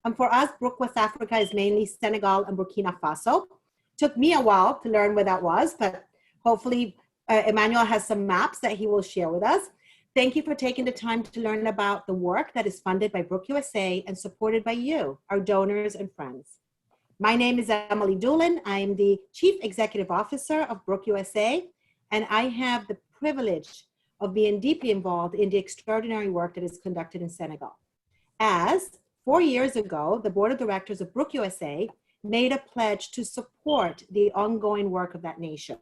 And for us, Brooke, West Africa is mainly Senegal and Burkina Faso. Took me a while to learn where that was, but hopefully Emmanuel has some maps that he will share with us. Thank you for taking the time to learn about the work that is funded by Brooke USA and supported by you, our donors and friends. My name is Emily Doolin. I am the Chief Executive Officer of Brooke USA, and I have the privilege of being deeply involved in the extraordinary work that is conducted in Senegal. As 4 years ago, the Board of Directors of Brooke USA made a pledge to support the ongoing work of that nation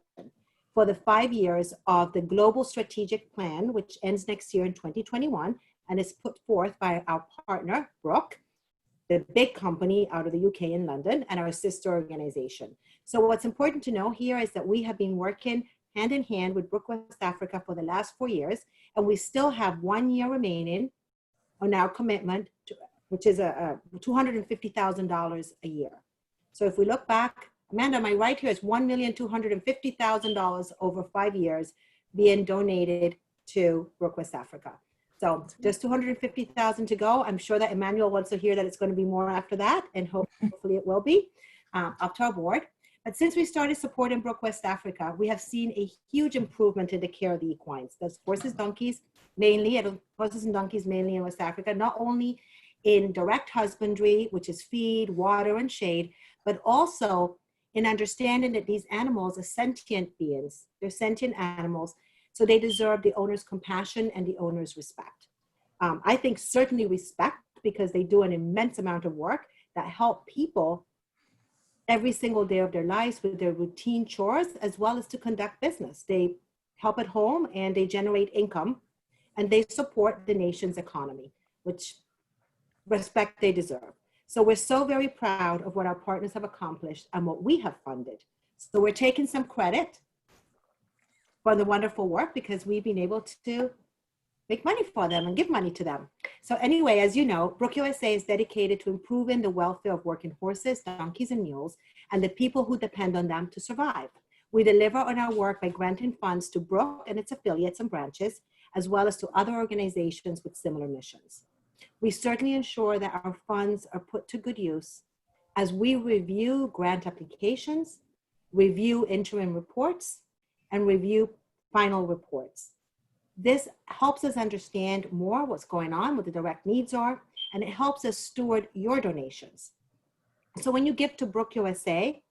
for the 5 years of the Global Strategic Plan, which ends next year in 2021 and is put forth by our partner, Brooke, the big company out of the UK in London, and our sister organization. So what's important to know here is that we have been working hand in hand with Brooke West Africa for the last 4 years, and we still have 1 year remaining on our commitment, which is $250,000 a year. So if we look back, Amanda, my right here is $1,250,000 over 5 years being donated to Brooke West Africa. So just 250,000 to go. I'm sure that Emmanuel wants to hear that it's going to be more after that, and hopefully it will be up to our board. But since we started supporting Brooke West Africa, we have seen a huge improvement in the care of the equines. That's horses, donkeys, mainly, horses and donkeys mainly in West Africa, not only in direct husbandry, which is feed, water, and shade, but also in understanding that these animals are sentient beings. They're sentient animals, so they deserve the owner's compassion and the owner's respect. I think certainly respect, because they do an immense amount of work that help people every single day of their lives with their routine chores, as well as to conduct business. They help at home and they generate income, and they support the nation's economy, which respect they deserve. So we're so very proud of what our partners have accomplished and what we have funded. So we're taking some credit for the wonderful work, because we've been able to make money for them and give money to them. So anyway, as you know, Brooke USA is dedicated to improving the welfare of working horses, donkeys, and mules, and the people who depend on them to survive. We deliver on our work by granting funds to Brooke and its affiliates and branches, as well as to other organizations with similar missions. We certainly ensure that our funds are put to good use as we review grant applications, review interim reports, and review final reports. This helps us understand more what's going on, what the direct needs are, and it helps us steward your donations. So when you give to Brooke USA,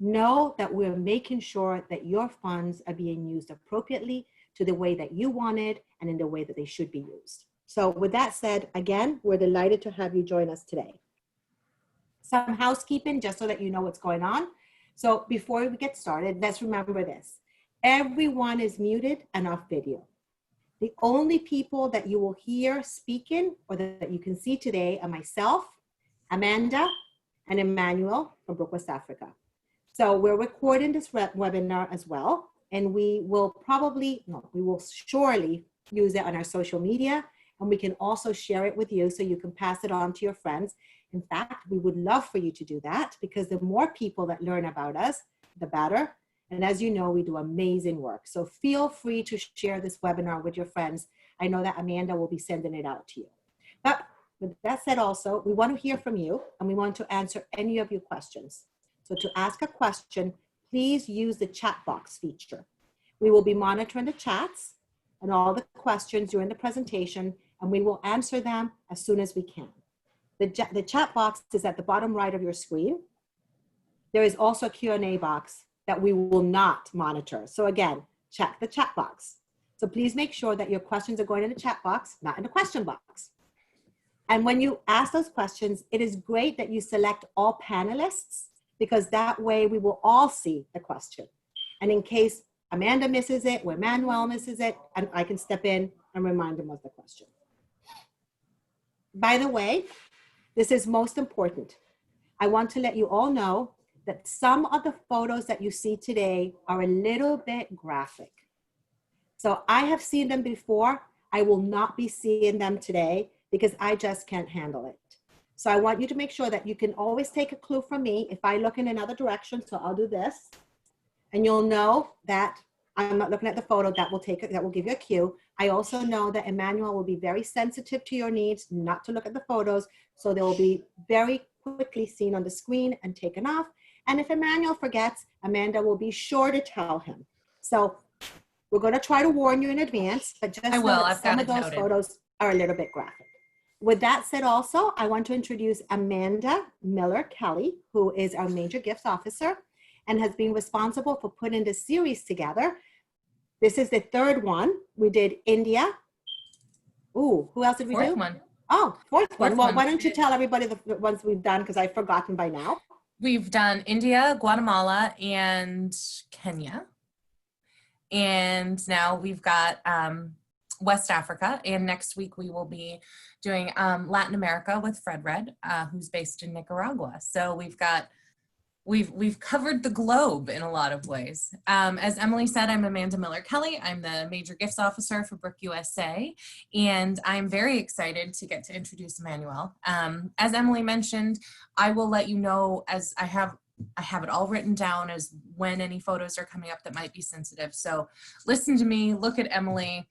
know that we're making sure that your funds are being used appropriately to the way that you wanted and in the way that they should be used. So with that said, again, we're delighted to have you join us today. Some housekeeping, just so that you know what's going on. So before we get started, let's remember this. Everyone is muted and off video. The only people that you will hear speaking or that you can see today are myself, Amanda, and Emmanuel from Brooke West Africa. So we're recording this webinar as well, and we will surely use it on our social media, and we can also share it with you so you can pass it on to your friends. In fact, we would love for you to do that, because the more people that learn about us, the better. And as you know, we do amazing work. So feel free to share this webinar with your friends. I know that Amanda will be sending it out to you. But with that said also, we want to hear from you, and we want to answer any of your questions. So to ask a question, please use the chat box feature. We will be monitoring the chats and all the questions during the presentation, and we will answer them as soon as we can. The chat box is at the bottom right of your screen. There is also a Q&A box that we will not monitor. So again, check the chat box. So please make sure that your questions are going in the chat box, not in the question box. And when you ask those questions, it is great that you select all panelists, because that way we will all see the question. And in case Amanda misses it, or Emmanuel misses it, and I can step in and remind them of the question. By the way, this is most important. I want to let you all know that some of the photos that you see today are a little bit graphic. So I have seen them before. I will not be seeing them today because I just can't handle it. So I want you to make sure that you can always take a clue from me if I look in another direction. So I'll do this, and you'll know that I'm not looking at the photo. That will give you a cue. I also know that Emmanuel will be very sensitive to your needs not to look at the photos. So they will be very quickly seen on the screen and taken off. And if Emmanuel forgets, Amanda will be sure to tell him. So we're going to try to warn you in advance, but just know that some of those photos are a little bit graphic. With that said, also, I want to introduce Amanda Miller Kelly, who is our major gifts officer and has been responsible for putting this series together. This is the third one. We did India. Ooh, who else did we do? Fourth one. Oh, fourth one. Well, why don't you tell everybody the ones we've done, because I've forgotten by now. We've done India, Guatemala, and Kenya. And now we've got West Africa. And next week we will be doing Latin America with Fred Red, who's based in Nicaragua. So we've covered the globe in a lot of ways. As Emily said, I'm Amanda Miller Kelly. I'm the major gifts officer for Brooke USA, and I'm very excited to get to introduce Emmanuel. As Emily mentioned, I will let you know as I have it all written down as when any photos are coming up that might be sensitive. So listen to me, look at Emily,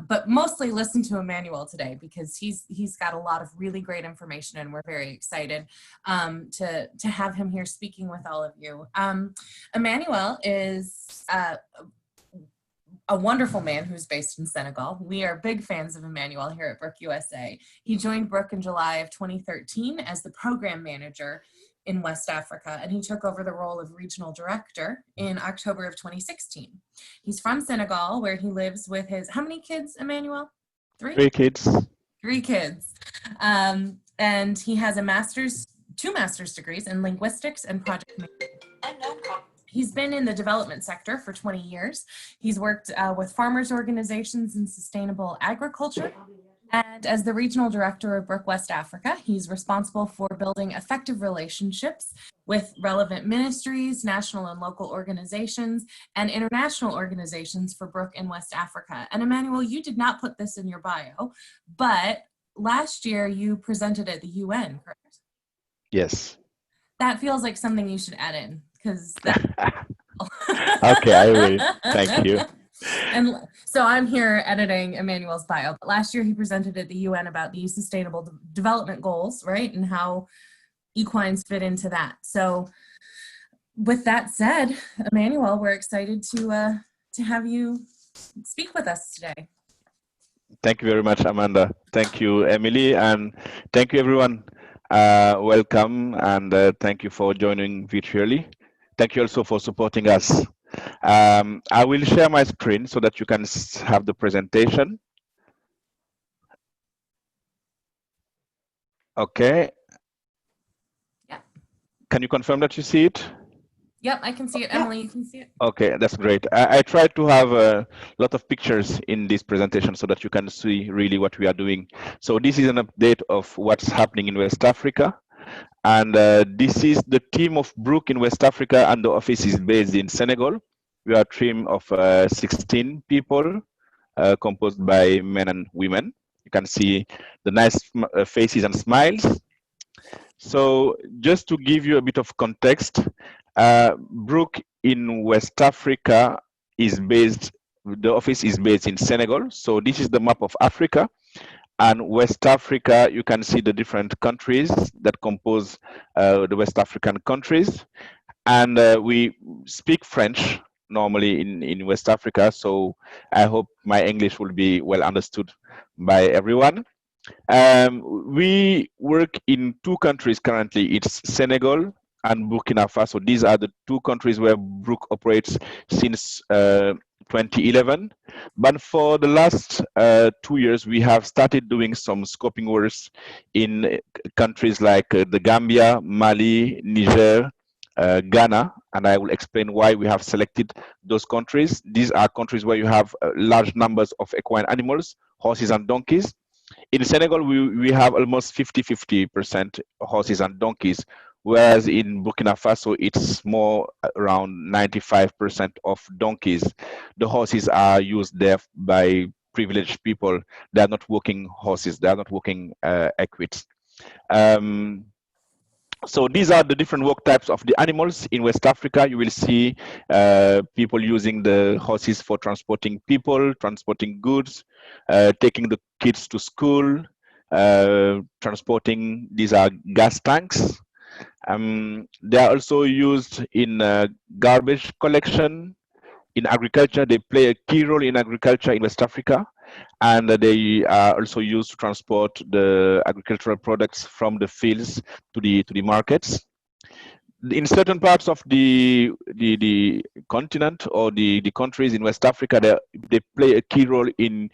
but mostly listen to Emmanuel today, because he's got a lot of really great information, and we're very excited to have him here speaking with all of you. Emmanuel is a wonderful man who's based in Senegal. We are big fans of Emmanuel here at Brooke USA. He joined Brooke in July of 2013 as the program manager in West Africa, and he took over the role of regional director in October of 2016. He's from Senegal, where he lives with his, how many kids, Emmanuel? Three kids. 3 kids. And he has two master's degrees in linguistics and project management. He's been in the development sector for 20 years. He's worked with farmers organizations in sustainable agriculture. And as the regional director of Brooke West Africa, he's responsible for building effective relationships with relevant ministries, national and local organizations, and international organizations for Brooke in West Africa. And Emmanuel, you did not put this in your bio, but last year you presented at the UN, correct? Yes. That feels like something you should add in, because that... Okay, I will. Thank you. And so I'm here editing Emmanuel's bio. But last year he presented at the UN about the Sustainable Development Goals, right? And how equines fit into that. So with that said, Emmanuel, we're excited to have you speak with us today. Thank you very much, Amanda. Thank you, Emily, and thank you, everyone. Welcome, and thank you for joining virtually. Thank you also for supporting us. I will share my screen so that you can have the presentation. Okay. Yeah. Can you confirm that you see it? Yep, I can see it. Emily, you can see it. Okay, that's great. I tried to have a lot of pictures in this presentation so that you can see really what we are doing. So this is an update of what's happening in West Africa. And this is the team of Brooke in West Africa, and the office is based in Senegal. We are a team of 16 people composed by men and women. You can see the nice faces and smiles. So just to give you a bit of context, Brooke in West Africa is based, the office is based in Senegal. So this is the map of Africa. And West Africa, you can see the different countries that compose the West African countries. And we speak French normally in West Africa, so I hope my English will be well understood by everyone. We work in 2 countries currently. It's Senegal and Burkina Faso. These are the 2 countries where Brooke operates since 2011. But for the last 2 years, we have started doing some scoping works in countries like the Gambia, Mali, Niger, Ghana, and I will explain why we have selected those countries. These are countries where you have large numbers of equine animals, horses and donkeys. In Senegal, we have almost 50-50% horses and donkeys, whereas in Burkina Faso, it's more around 95% of donkeys. The horses are used there by privileged people. They are not working horses. They are not working equids. So these are the different work types of the animals in West Africa. You will see people using the horses for transporting people, transporting goods, taking the kids to school, transporting. These are gas tanks. They are also used in garbage collection. In agriculture, they play a key role in agriculture in West Africa, and they are also used to transport the agricultural products from the fields to the markets. In certain parts of the continent or the countries in West Africa, they play a key role in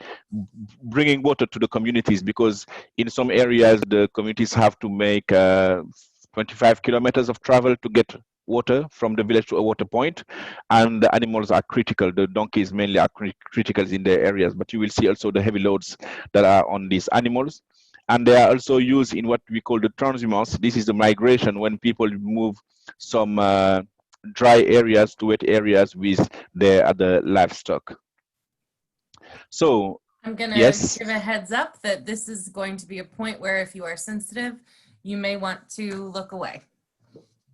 bringing water to the communities, because in some areas the communities have to make 25 kilometers of travel to get water from the village to a water point, and the animals are critical. The donkeys mainly are critical in their areas, but you will see also the heavy loads that are on these animals. And they are also used in what we call the transhumance. This is the migration, when people move some dry areas to wet areas with their other livestock. So I'm going to yes, give a heads up that this is going to be a point where if you are sensitive, you may want to look away.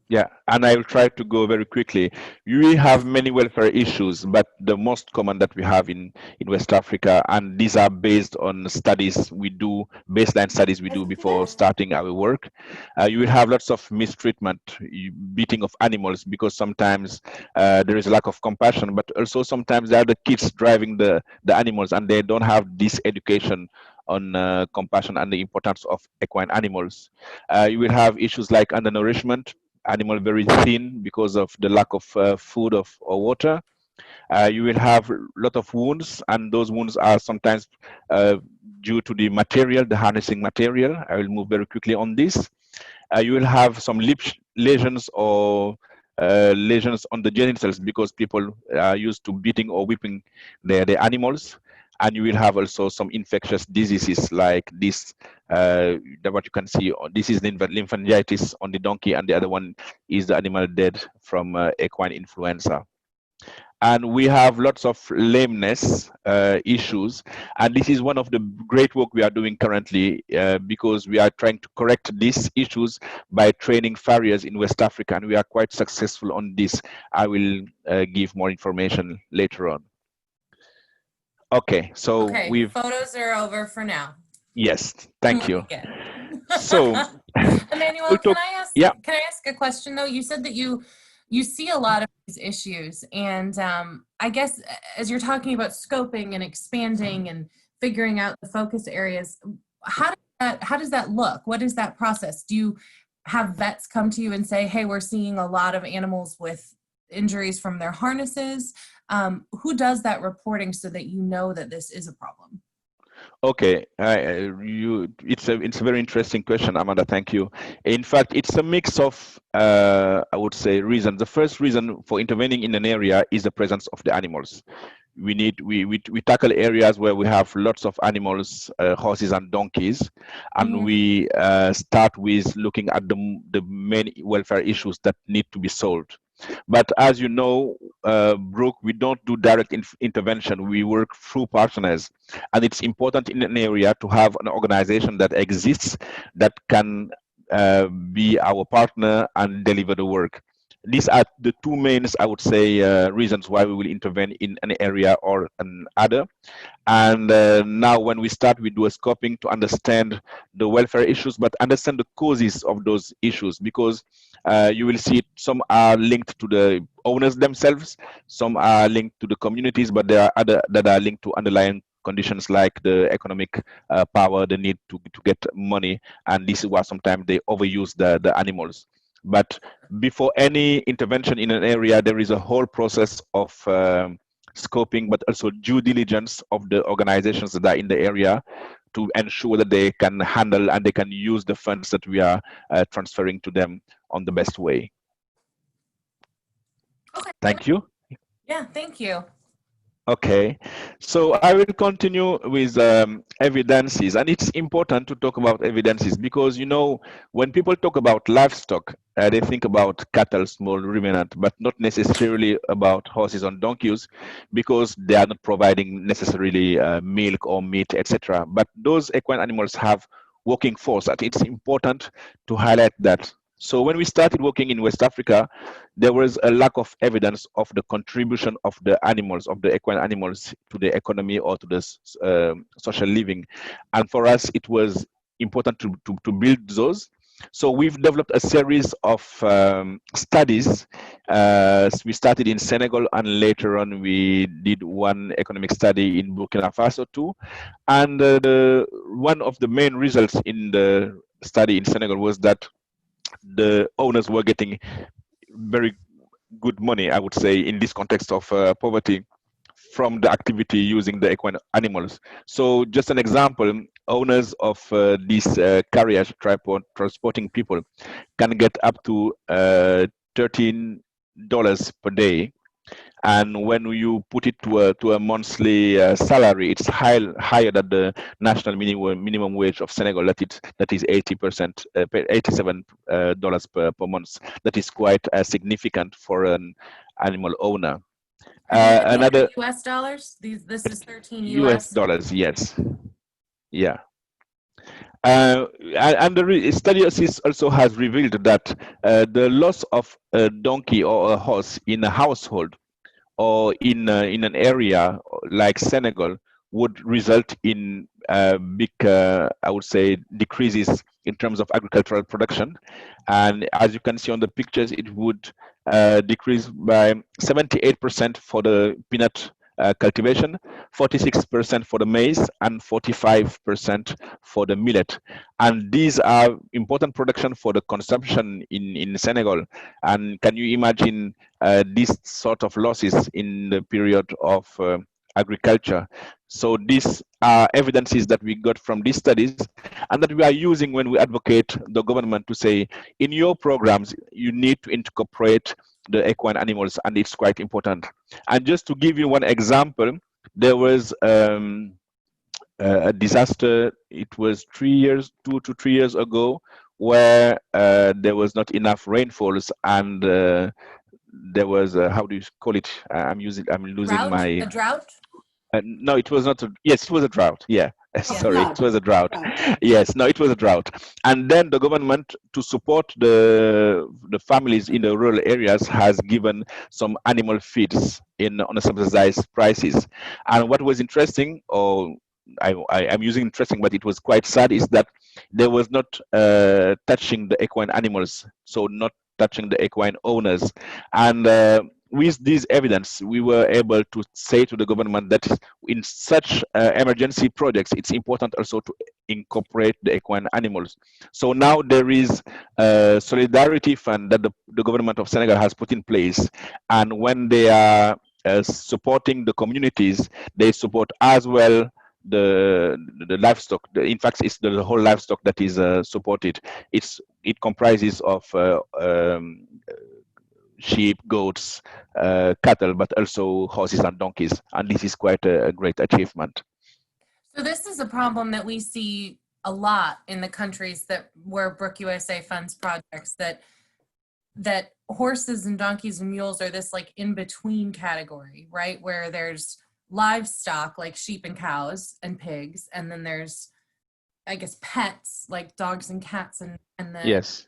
yeah, and I will try to go very quickly. We have many welfare issues, but the most common that we have in West Africa, and these are based on studies we do, baseline studies we do before starting our work. You will have lots of mistreatment, beating of animals, because sometimes there is a lack of compassion, but also sometimes there are the kids driving the animals, and they don't have this education on compassion and the importance of equine animals. You will have issues like undernourishment, animal very thin because of the lack of food or water. You will have a lot of wounds, and those wounds are sometimes due to the material, the harnessing material. I will move very quickly on this. You will have some lip lesions or lesions on the genitals, because people are used to beating or whipping their animals. And you will have also some infectious diseases like this, what you can see. This is the lymphangitis on the donkey, and the other one is the animal dead from equine influenza. And we have lots of lameness issues, and this is one of the great work we are doing currently, because we are trying to correct these issues by training farriers in West Africa, and we are quite successful on this. I will give more information later on. Okay, so okay, photos are over for now. Yes, thank you. So, Emmanuel, can I ask a question though? You said that you see a lot of these issues, and I guess as you're talking about scoping and expanding and figuring out the focus areas, how does that look? What is that process? Do you have vets come to you and say, hey, we're seeing a lot of animals with injuries from their harnesses? Who does that reporting so that you know that this is a problem? Okay, it's a very interesting question, Amanda. Thank you. In fact, it's a mix of I would say reasons. The first reason for intervening in an area is the presence of the animals. We tackle areas where we have lots of animals, horses and donkeys, and we start with looking at the main welfare issues that need to be solved. But as you know, Brooke, we don't do direct intervention. We work through partners, and it's important in an area to have an organization that exists that can be our partner and deliver the work. These are the two main, I would say, reasons why we will intervene in an area or another. And now when we start, we do a scoping to understand the welfare issues, but understand the causes of those issues, because you will see some are linked to the owners themselves, some are linked to the communities, but there are other that are linked to underlying conditions like the economic power, the need to get money, and this is why sometimes they overuse the animals. But before any intervention in an area, there is a whole process of scoping, but also due diligence of the organizations that are in the area to ensure that they can handle and they can use the funds that we are transferring to them on the best way. Okay. Thank you. Yeah, thank you. Okay, so I will continue with evidences, and it's important to talk about evidences because, you know, when people talk about livestock, they think about cattle, small ruminant, but not necessarily about horses and donkeys, because they are not providing necessarily milk or meat, etc. But those equine animals have working force, and it's important to highlight that. So when we started working in West Africa, there was a lack of evidence of the contribution of the animals, of the equine animals, to the economy or to the social living. And for us, it was important to build those. So we've developed a series of studies. We started in Senegal, and later on we did one economic study in Burkina Faso too. And one of the main results in the study in Senegal was that the owners were getting very good money, I would say, in this context of poverty, from the activity using the equine animals. So just an example, owners of these carriers transporting people can get up to $13 per day. And when you put it to a monthly salary, it's higher than the national minimum wage of Senegal. That is 80%, $87 per month. That is quite significant for an animal owner. Another US dollars. This is 13 US dollars, yes, yeah. And the study also has revealed that the loss of a donkey or a horse in a household or in an area like Senegal would result in big, I would say, decreases in terms of agricultural production. And as you can see on the pictures, it would decrease by 78% for the peanut cultivation, 46% for the maize, and 45% for the millet. And these are important production for the consumption in Senegal. And can you imagine these sort of losses in the period of agriculture? So these are evidences that we got from these studies and that we are using when we advocate the government to say, in your programs, you need to incorporate the equine animals, and it's quite important. And just to give you one example, there was a disaster. It was 2 to 3 years ago, where there was not enough rainfalls, and there was how do you call it? I'm losing a drought. No, it was not. Yes, it was a drought. Yeah. Sorry, Flood. it was a drought. Yes, no, it was a drought. And then the government, to support the families in the rural areas, has given some animal feeds on a subsidized prices. And what was interesting, or I'm using interesting, but it was quite sad, is that there was not touching the equine animals, so not touching the equine owners. And with this evidence, we were able to say to the government that in such emergency projects, it's important also to incorporate the equine animals. So now there is a solidarity fund that the government of Senegal has put in place. And when they are supporting the communities, they support as well the livestock. In fact, it's the whole livestock that is supported. It comprises of sheep, goats, cattle, but also horses and donkeys. And this is quite a great achievement. So this is a problem that we see a lot in the countries where Brooke USA funds projects, that horses and donkeys and mules are this like in-between category, right? Where there's livestock like sheep and cows and pigs, and then there's, I guess, pets like dogs and cats and the yes.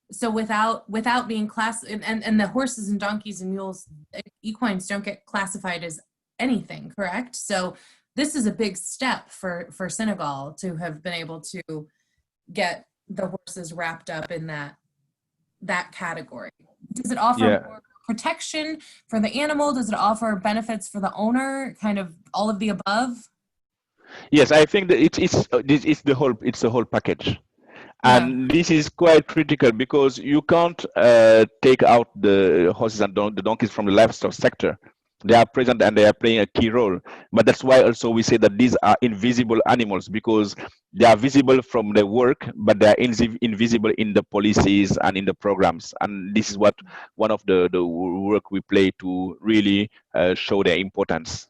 So without being and the horses and donkeys and mules, equines don't get classified as anything, correct? So this is a big step for Senegal to have been able to get the horses wrapped up in that category. Does it offer more protection for the animal? Does it offer benefits for the owner? Kind of all of the above? Yes, I think that it's the whole package. And this is quite critical, because you can't take out the horses and the donkeys from the livestock sector. They are present and they are playing a key role. But that's why also we say that these are invisible animals, because they are visible from their work, but they are invisible in the policies and in the programs. And this is what one of the work we play to really show their importance.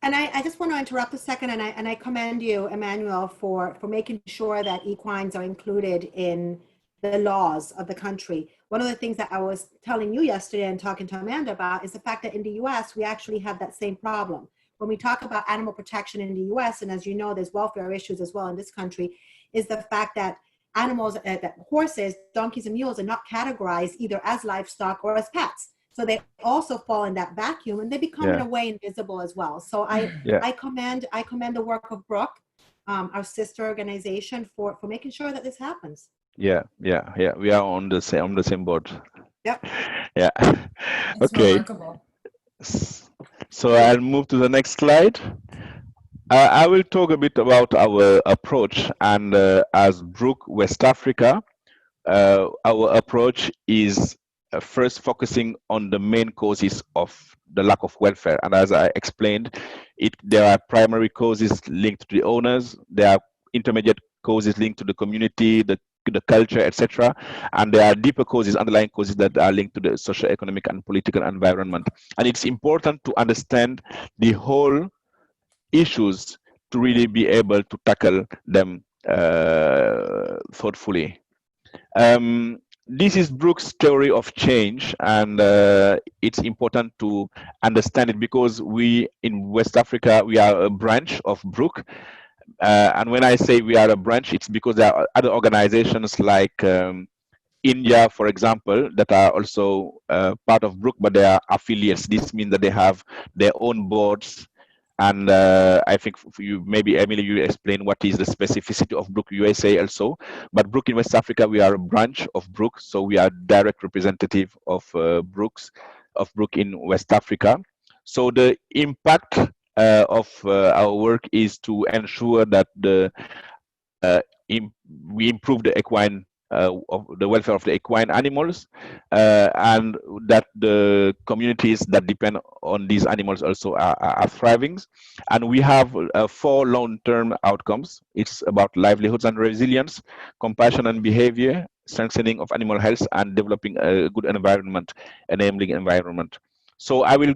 And I just want to interrupt a second, and I commend you, Emmanuel, for making sure that equines are included in the laws of the country. One of the things that I was telling you yesterday and talking to Amanda about is the fact that in the US, we actually have that same problem. When we talk about animal protection in the US, and as you know, there's welfare issues as well in this country, is the fact that animals, that horses, donkeys, and mules are not categorized either as livestock or as pets. So they also fall in that vacuum, and they become in a way invisible as well. So I commend the work of Brooke our sister organization for making sure that this happens. Yeah. We are on the same boat. Yep. Yeah. It's Okay. remarkable. So I'll move to the next slide. I will talk a bit about our approach, and as Brooke, West Africa, our approach is first focusing on the main causes of the lack of welfare. And as I explained, there are primary causes linked to the owners, there are intermediate causes linked to the community, the culture, etc. And there are deeper causes, underlying causes that are linked to the socio-economic and political environment. And it's important to understand the whole issues to really be able to tackle them thoughtfully. This is Brooke's theory of change, and it's important to understand it because we in West Africa, we are a branch of Brooke. And when I say we are a branch, it's because there are other organizations like India, for example, that are also part of Brooke, but they are affiliates. This means that they have their own boards. And I think for you, maybe Emily, you explain what is the specificity of Brooke USA also. But Brooke in West Africa, we are a branch of Brooke, so we are direct representative of Brooke in West Africa. So the impact of our work is to ensure that we improve the equine of the welfare of the equine animals, and that the communities that depend on these animals also are thriving. And we have 4 long-term outcomes. It's about livelihoods and resilience, compassion and behavior, strengthening of animal health, and developing a good environment, enabling environment. So I will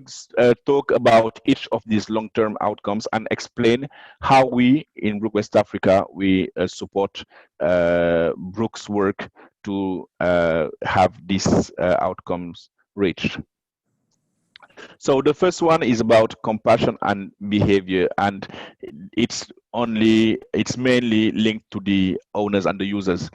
talk about each of these long-term outcomes and explain how we in Brooke West Africa, we support Brooke's work to have these outcomes reached. So the first one is about compassion and behavior, and it's mainly linked to the owners and the users.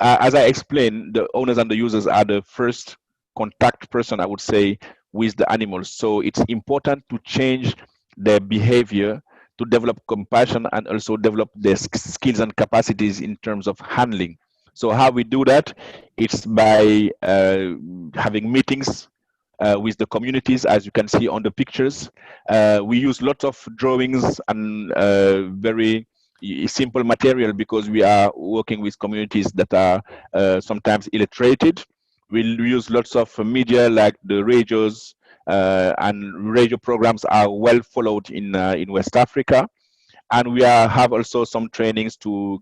As I explained, the owners and the users are the first contact person, I would say, with the animals. So it's important to change their behavior, to develop compassion, and also develop their skills and capacities in terms of handling. So how we do that, it's by having meetings with the communities, as you can see on the pictures. We use lots of drawings and very simple material because we are working with communities that are sometimes illustrated. We'll use lots of media like the radios, and radio programs are well followed in West Africa. And we have also some trainings to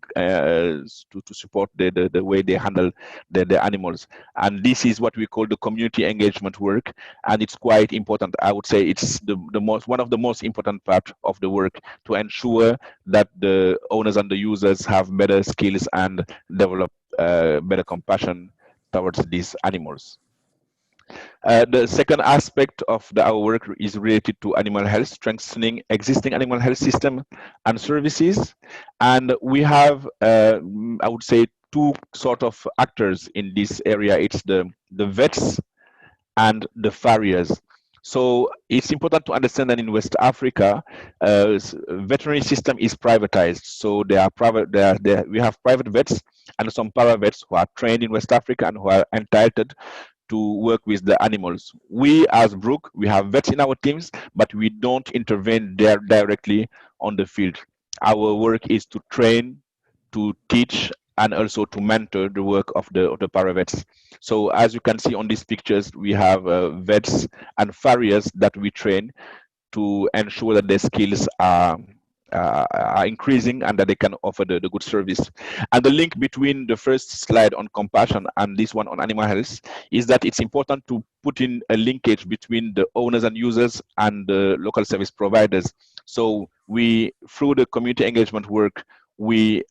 support the way they handle the animals. And this is what we call the community engagement work, and it's quite important. I would say it's one of the most important part of the work, to ensure that the owners and the users have better skills and develop better compassion towards these animals. The second aspect of our work is related to animal health, strengthening existing animal health system and services. And we have, I would say, 2 sort of actors in this area. It's the vets and the farriers. So it's important to understand that in West Africa, veterinary system is privatized. So they are private. We have private vets and some para-vets who are trained in West Africa and who are entitled to work with the animals. We as Brooke, we have vets in our teams, but we don't intervene there directly on the field. Our work is to train, to teach, and also to mentor the work of the paravets. So as you can see on these pictures, we have vets and farriers that we train to ensure that their skills are increasing and that they can offer the good service. And the link between the first slide on compassion and this one on animal health is that it's important to put in a linkage between the owners and users and the local service providers. So we, through the community engagement work, we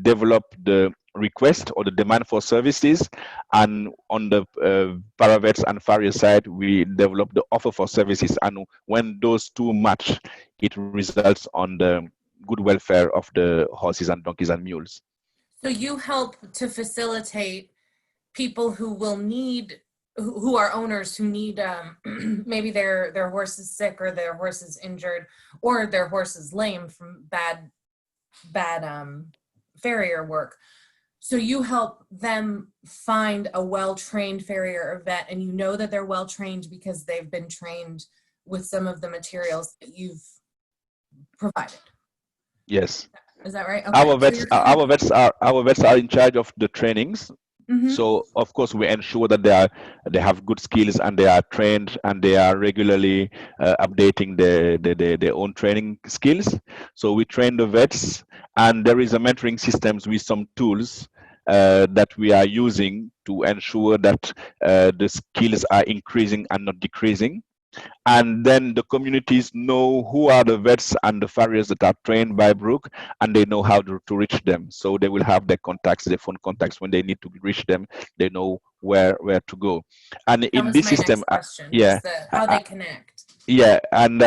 develop the request or the demand for services, and on the paravets and farrier side, we develop the offer for services. And when those 2 match, it results on the good welfare of the horses and donkeys and mules. So you help to facilitate people who will need, who are owners who need, maybe their horse is sick or their horse is injured or their horse is lame from bad farrier work. So you help them find a well-trained farrier or vet, and you know that they're well-trained because they've been trained with some of the materials that you've provided. Yes. Is that right? Okay. Our vets are in charge of the trainings. Mhm. So of course we ensure that they have good skills and they are trained and they are regularly updating their own training skills. So we train the vets, and there is a mentoring systems with some tools that we are using to ensure that the skills are increasing and not decreasing. And then the communities know who are the vets and the farriers that are trained by Brooke, and they know how to reach them. So they will have their contacts, their phone contacts. When they need to reach them, they know where to go. And That in was this my system, next question. yeah, How they connect. yeah, and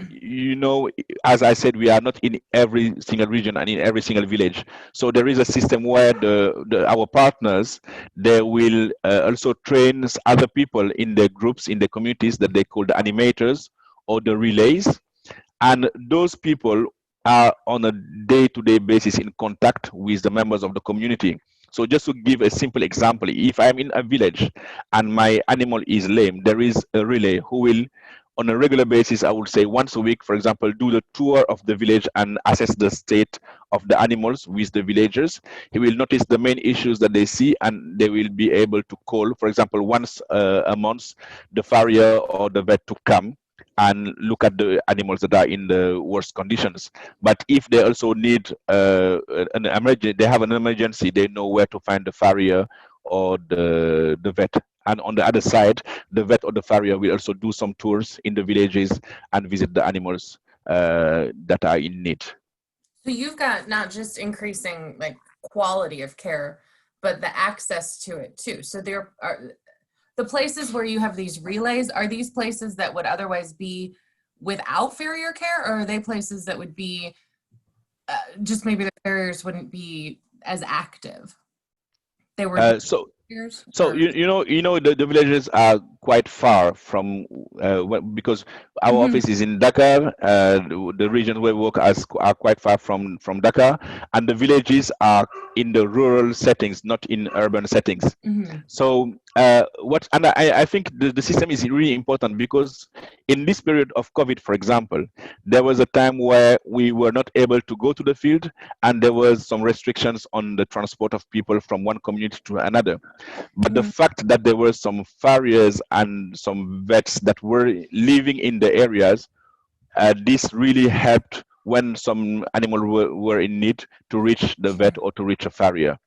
you know, as I said, we are not in every single region and in every single village. So there is a system where our partners, they will also train other people in their groups, in the communities, that they call the animators or the relays. And those people are on a day-to-day basis in contact with the members of the community. So just to give a simple example, if I'm in a village and my animal is lame, there is a relay who will, on a regular basis, I would say once a week, for example, do the tour of the village and assess the state of the animals with the villagers. He will notice the main issues that they see, and they will be able to call, for example, once a month, the farrier or the vet to come and look at the animals that are in the worst conditions. But if they also need an emergency, they have an emergency, they know where to find the farrier or the vet. And on the other side, the vet or the farrier will also do some tours in the villages and visit the animals that are in need. So you've got not just increasing like quality of care, but the access to it too. So there are the places where you have these relays, are these places that would otherwise be without farrier care, or are they places that would be just maybe the farriers wouldn't be as active? They were you know the villages are quite far from because our office is in Dakar. The regions where we work are quite far from Dakar, and the villages are in the rural settings, not in urban settings. So I think the system is really important, because in this period of COVID, for example, there was a time where we were not able to go to the field, and there was some restrictions on the transport of people from one community to another. But the fact that there were some farriers and some vets that were living in the areas, this really helped when some animals were in need to reach the vet or to reach a farrier.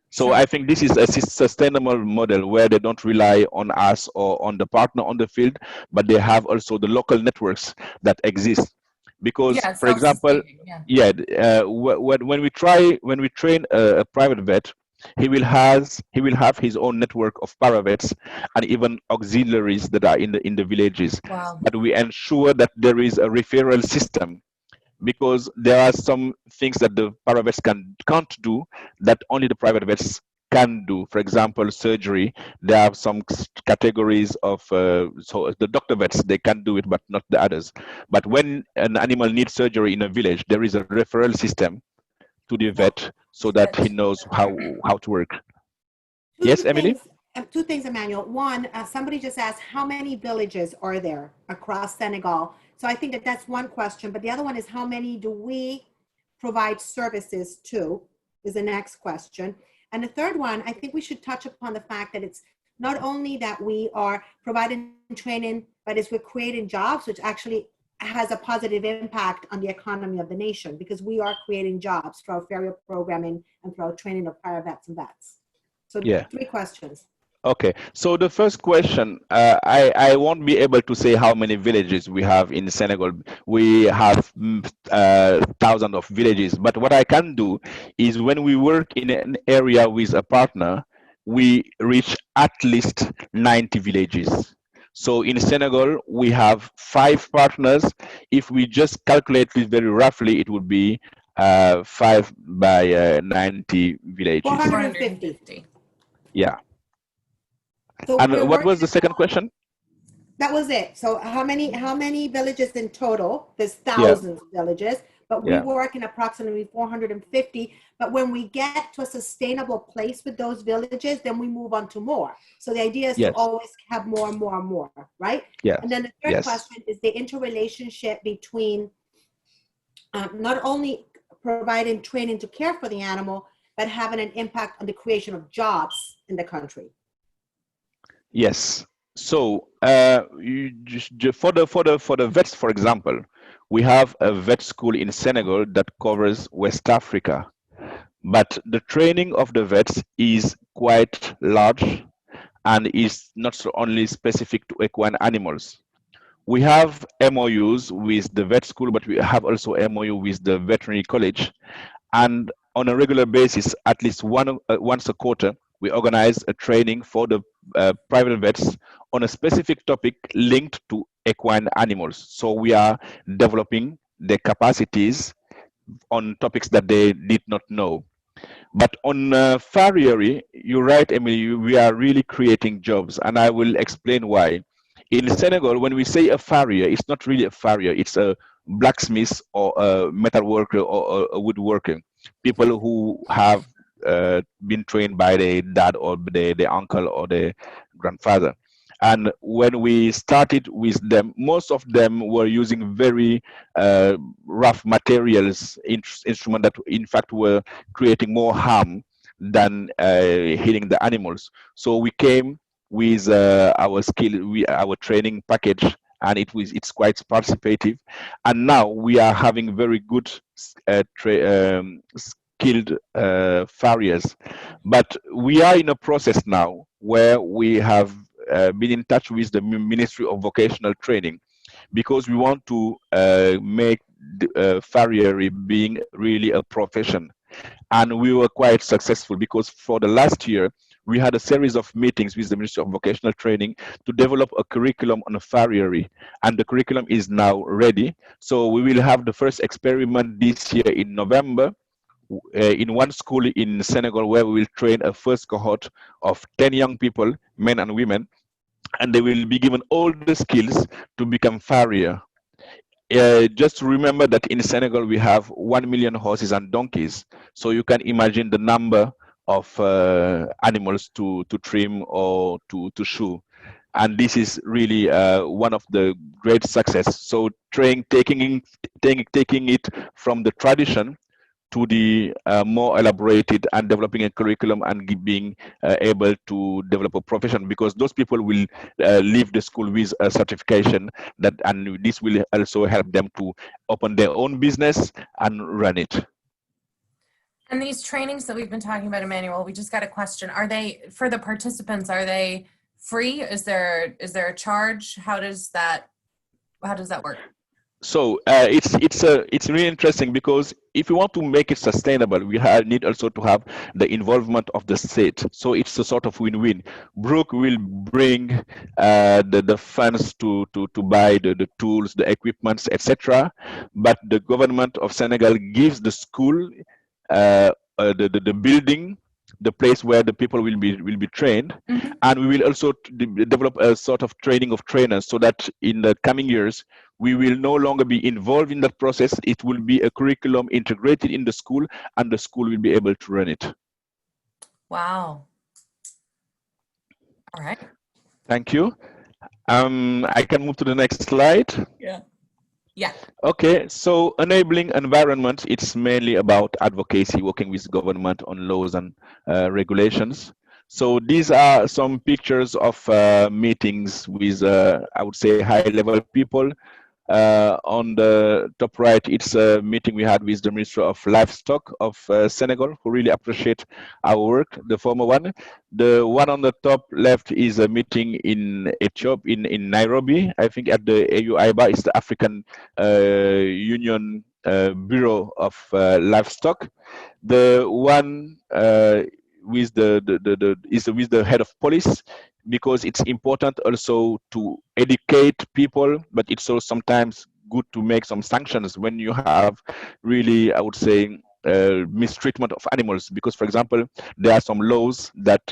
So I think this is a sustainable model where they don't rely on us or on the partner on the field, but they have also the local networks that exist. Because, for example, when we train a private vet, he will have his own network of paravets and even auxiliaries that are in the villages. Wow. But we ensure that there is a referral system, because there are some things that the paravets can't do that only the private vets can do. For example, surgery. There are some categories of so the doctor vets, they can do it, but not the others. But when an animal needs surgery in a village, there is a referral system to the vet so that he knows how to work. Yes, Emily? Two things, Emmanuel. One, somebody just asked, how many villages are there across Senegal? So I think that's one question. But the other one is, how many do we provide services to, is the next question. And the third one, I think we should touch upon the fact that it's not only that we are providing training, but we're creating jobs, which actually has a positive impact on the economy of the nation, because we are creating jobs through our farrier programming and through our training of paravets and vets. So yeah. 3 questions. Okay, so the first question, I won't be able to say how many villages we have in Senegal. We have thousands of villages, but what I can do is, when we work in an area with a partner, we reach at least 90 villages. So in Senegal, we have 5 partners. If we just calculate it very roughly, it would be 5 by 90 villages. 450. Yeah. So and what was the second question? That was it. So how many villages in total? There's thousands of villages, but we work in approximately 450. But when we get to a sustainable place with those villages, then we move on to more. So the idea is to always have more and more and more, right? Yeah. And then the third question is the interrelationship between not only providing training to care for the animal, but having an impact on the creation of jobs in the country. Yes. So for the vets, for example, we have a vet school in Senegal that covers West Africa, but the training of the vets is quite large and is not so only specific to equine animals. We have MOUs with the vet school, but we have also MOU with the veterinary college, and on a regular basis, at least once a quarter, we organize a training for the private vets on a specific topic linked to equine animals. So we are developing their capacities on topics that they did not know. But on farriery, you're right, Emily, we are really creating jobs, and I will explain why. In Senegal, when we say a farrier, it's not really a farrier, it's a blacksmith or a metal worker or a woodworker. People who have been trained by their dad or their uncle or their grandfather. And when we started with them, most of them were using very rough materials, instruments that in fact were creating more harm than healing the animals. So we came with our training package, and it's quite participative. And now we are having very good skilled farriers. But we are in a process now where we have been in touch with the Ministry of Vocational Training, because we want to make farriery being really a profession. And we were quite successful, because for the last year, we had a series of meetings with the Ministry of Vocational Training to develop a curriculum on farriery, and the curriculum is now ready. So we will have the first experiment this year in November in one school in Senegal, where we will train a first cohort of 10 young people, men and women, and they will be given all the skills to become farrier. Just remember that in Senegal we have 1 million horses and donkeys, so you can imagine the number of animals to trim or to shoe, and this is really one of the great success. So taking it from the tradition to the more elaborated and developing a curriculum and being able to develop a profession, because those people will leave the school with a certification and this will also help them to open their own business and run it. And these trainings that we've been talking about, Emmanuel, we just got a question. Are they, for the participants, are they free? Is there a charge? How does that work? So it's really interesting, because if we want to make it sustainable, we need also to have the involvement of the state. So it's a sort of win-win. Brooke will bring the funds to buy the tools, the equipments, etc. But the government of Senegal gives the school the building, the place where the people will be trained, and we will also develop a sort of training of trainers, so that in the coming years we will no longer be involved in that process. It will be a curriculum integrated in the school, and the school will be able to run it. Wow. All right. Thank you. I can move to the next slide. Yeah. Okay, so enabling environment, it's mainly about advocacy, working with government on laws and regulations. So these are some pictures of meetings with, I would say, high-level people. On the top right, it's a meeting we had with the Minister of Livestock of Senegal, who really appreciate our work, the former one. The one on the top left is a meeting in Ethiopia, in Nairobi, I think at the AU-IBA, it's the African Union Bureau of Livestock. The one with with the head of police, because it's important also to educate people, but it's also sometimes good to make some sanctions when you have really, I would say, mistreatment of animals. Because, for example, there are some laws that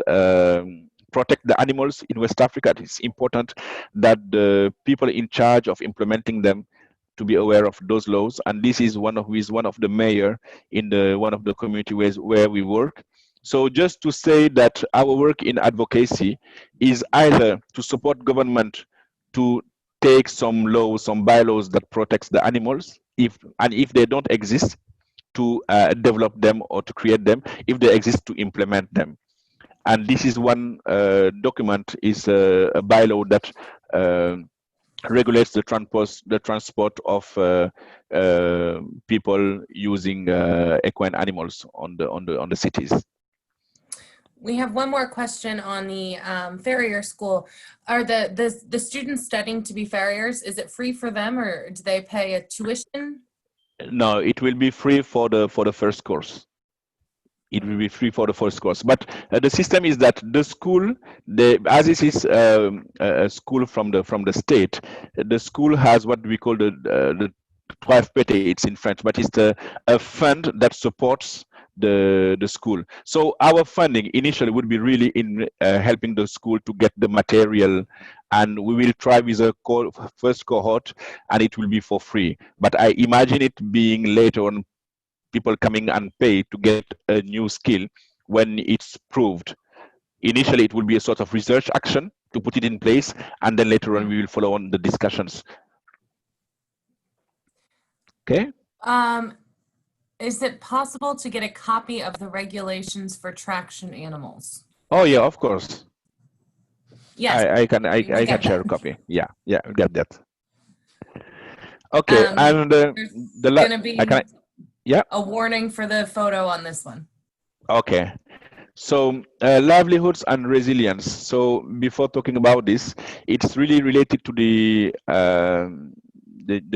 protect the animals in West Africa. It's important that the people in charge of implementing them to be aware of those laws. And this is one of the mayor in one of the community where we work. So just to say that our work in advocacy is either to support government to take some laws, some bylaws that protects the animals, if they don't exist, to develop them or to create them. If they exist, to implement them. And this is one document, is a bylaw that regulates the transport of people using equine animals on the cities. We have one more question on the farrier school. Are the students studying to be farriers, is it free for them, or do they pay a tuition? No, it will be free for the first course. It will be free for the first course. But the system is that the school, as this is a school from the state, the school has what we call the 12 PT, it's in French, but it's a fund that supports the school. So our funding initially would be really in helping the school to get the material, and we will try with a first cohort, and it will be for free. But I imagine it being later on people coming and pay to get a new skill when it's proved. Initially, it will be a sort of research action to put it in place, and then later on we will follow on the discussions. Okay. Is it possible to get a copy of the regulations for traction animals? Oh yeah, of course. Yes, I can share a copy. Yeah, get that. Okay, and the gonna be yeah, a warning for the photo on this one. Okay. So livelihoods and resilience. So before talking about this, it's really related to the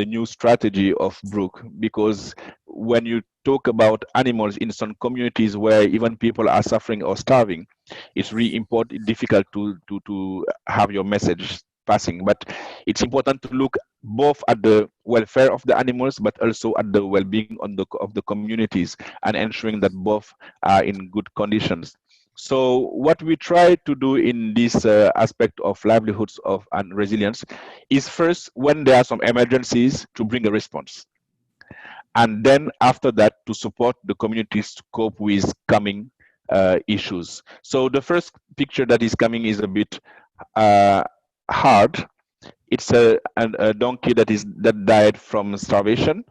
new strategy of Brooke, because when you talk about animals in some communities where even people are suffering or starving, it's really difficult to have your message passing. But it's important to look both at the welfare of the animals, but also at the well-being of the communities, and ensuring that both are in good conditions. So what we try to do in this aspect of livelihoods and resilience is, first, when there are some emergencies, to bring a response. And then after that, to support the communities to cope with coming issues. So the first picture that is coming is a bit hard. It's a donkey that died from starvation.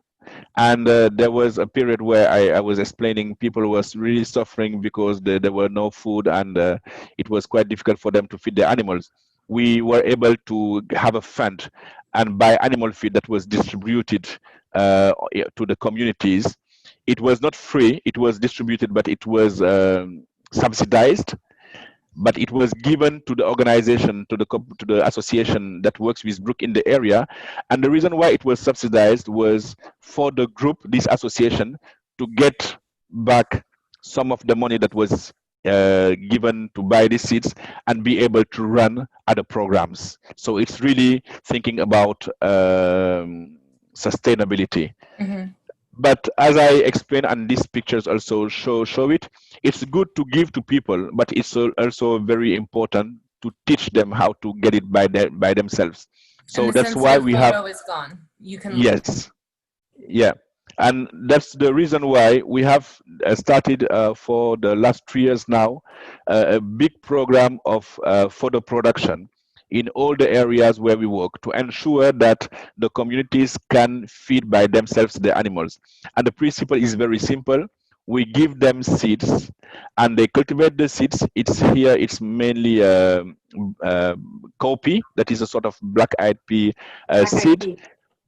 And there was a period where I was explaining people was really suffering because there were no food, and it was quite difficult for them to feed their animals. We were able to have a fund and buy animal feed that was distributed to the communities. It was not free, it was distributed, but it was subsidized. But it was given to the organization, to the association that works with Brooke in the area. And the reason why it was subsidized was for the group, this association, to get back some of the money that was given to buy these seeds and be able to run other programs. So it's really thinking about sustainability. Mm-hmm. But as I explained, and these pictures also show it, it's good to give to people, but it's also very important to teach them how to get it by themselves. So that's why we have. Photo is gone. You can. Yes. Yeah. And that's the reason why we have started for the last 3 years now a big program of photo production in all the areas where we work, to ensure that the communities can feed by themselves the animals. And the principle is very simple. We give them seeds and they cultivate the seeds. It's mainly cowpea, that is a sort of black-eyed pea seed.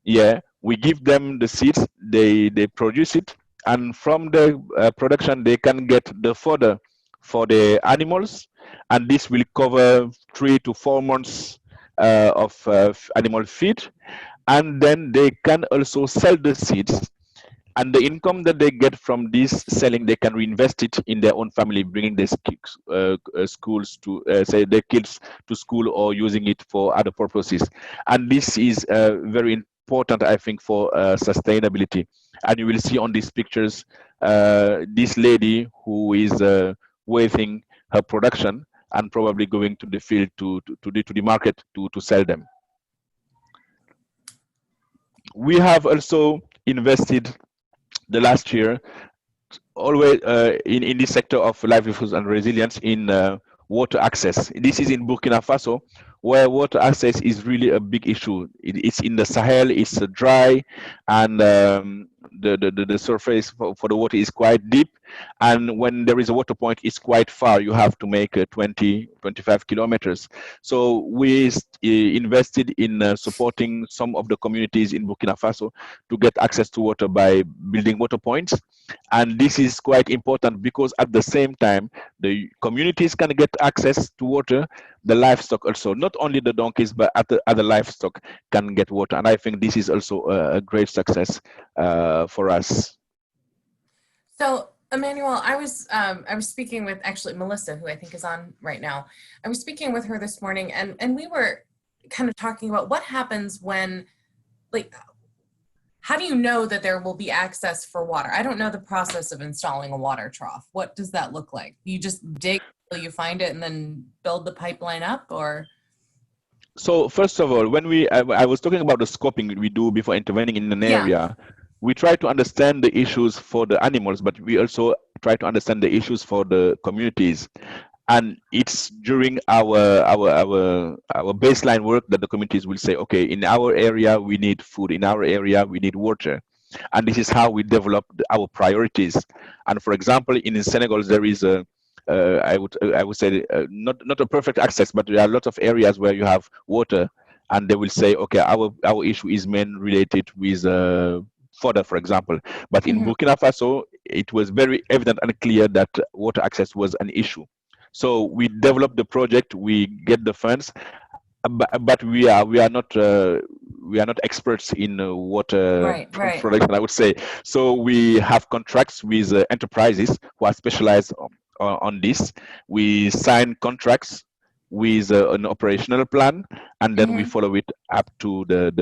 Yeah, we give them the seeds, they produce it, and from the production they can get the fodder for the animals, and this will cover 3 to 4 months of animal feed. And then they can also sell the seeds, and the income that they get from this selling, they can reinvest it in their own family, bringing their schools to say their kids to school, or using it for other purposes. And this is very important, I think, for sustainability. And you will see on these pictures this lady who is weighing her production and probably going to the field to the market to sell them. We have also invested the last year always in this sector of livelihoods and resilience in water access. This is in Burkina Faso, where water access is really a big issue. It's in the Sahel, it's dry, and the surface for the water is quite deep. And when there is a water point, it's quite far. You have to make 25 kilometers. So we invested in supporting some of the communities in Burkina Faso to get access to water by building water points. And this is quite important because at the same time, the communities can get access to water, the livestock also, not only the donkeys, but other livestock can get water. And I think this is also a great success for us. So, Emmanuel, I was speaking with actually Melissa, who I think is on right now. I was speaking with her this morning, and we were kind of talking about what happens when, like, how do you know that there will be access for water? I don't know the process of installing a water trough. What does that look like? You just dig till you find it and then build the pipeline up, or? So first of all, when I was talking about the scoping we do before intervening in an area, we try to understand the issues for the animals, but we also try to understand the issues for the communities. And it's during our baseline work that the communities will say, okay, in our area we need food, in our area we need water, and this is how we develop our priorities. And for example, in Senegal there is I would say not a perfect access, but there are a lot of areas where you have water, and they will say, okay, our issue is mainly related with fodder, for example. But in Burkina Faso, it was very evident and clear that water access was an issue. So we developed the project, we get the funds, but we are not experts in water production, I would say. So we have contracts with enterprises who are specialized on this. We sign contracts with an operational plan, and then we follow it up to the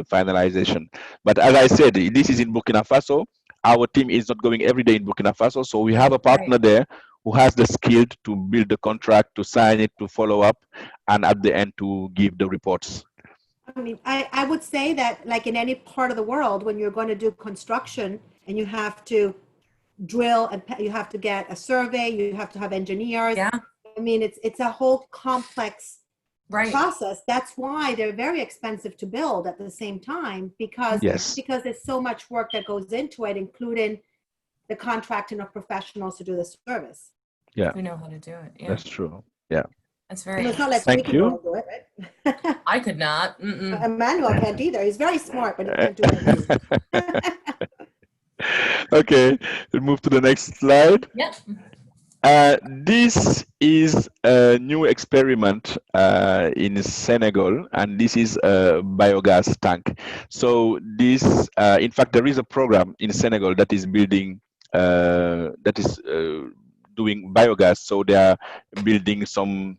finalization. But as I said, this is in Burkina Faso. Our team is not going every day in Burkina Faso, so we have a partner there who has the skill to build the contract, to sign it, to follow up, and at the end to give the reports. I mean, I would say that, like in any part of the world, when you're going to do construction and you have to drill and you have to get a survey, you have to have engineers. Yeah. I mean, it's a whole complex process. That's why they're very expensive to build at the same time, because there's so much work that goes into it, including the contracting of professionals to do the service. Yeah, we know how to do it. Yeah, that's true. Yeah, that's very. It's not like Thank you. All do it, right? I could not. Emmanuel can't either. He's very smart, but he can't do it. Okay, we'll move to the next slide. Yeah. This is a new experiment in Senegal, and this is a biogas tank. So this, in fact, there is a program in Senegal that is building, doing biogas. So they are building some,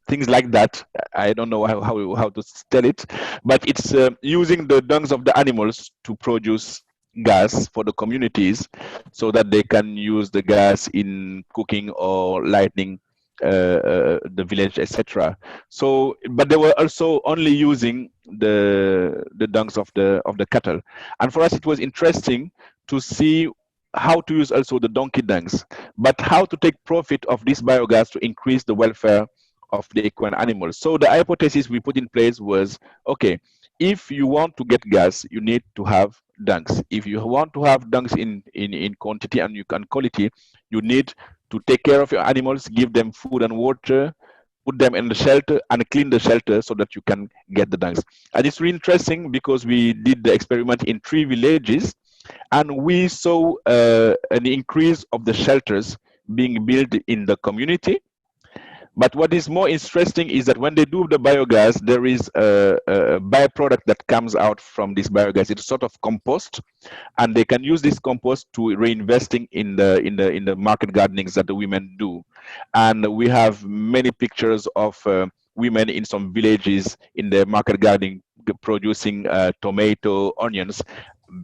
things like that. I don't know how to tell it, but it's using the dungs of the animals to produce gas for the communities, so that they can use the gas in cooking or lighting the village, etc. So, but they were also only using the dungs of the cattle, and for us it was interesting to see how to use also the donkey dungs, but how to take profit of this biogas to increase the welfare of the equine animals. So the hypothesis we put in place was, okay, if you want to get gas, you need to have dungs. If you want to have dungs in quantity and you can quality, you need to take care of your animals, give them food and water, put them in the shelter and clean the shelter so that you can get the dungs. And it's really interesting because we did the experiment in 3 villages, and we saw an increase of the shelters being built in the community. But what is more interesting is that when they do the biogas, there is a byproduct that comes out from this biogas. It's sort of compost, and they can use this compost to reinvesting in the market gardenings that the women do. And we have many pictures of women in some villages in the market gardening producing tomato, onions.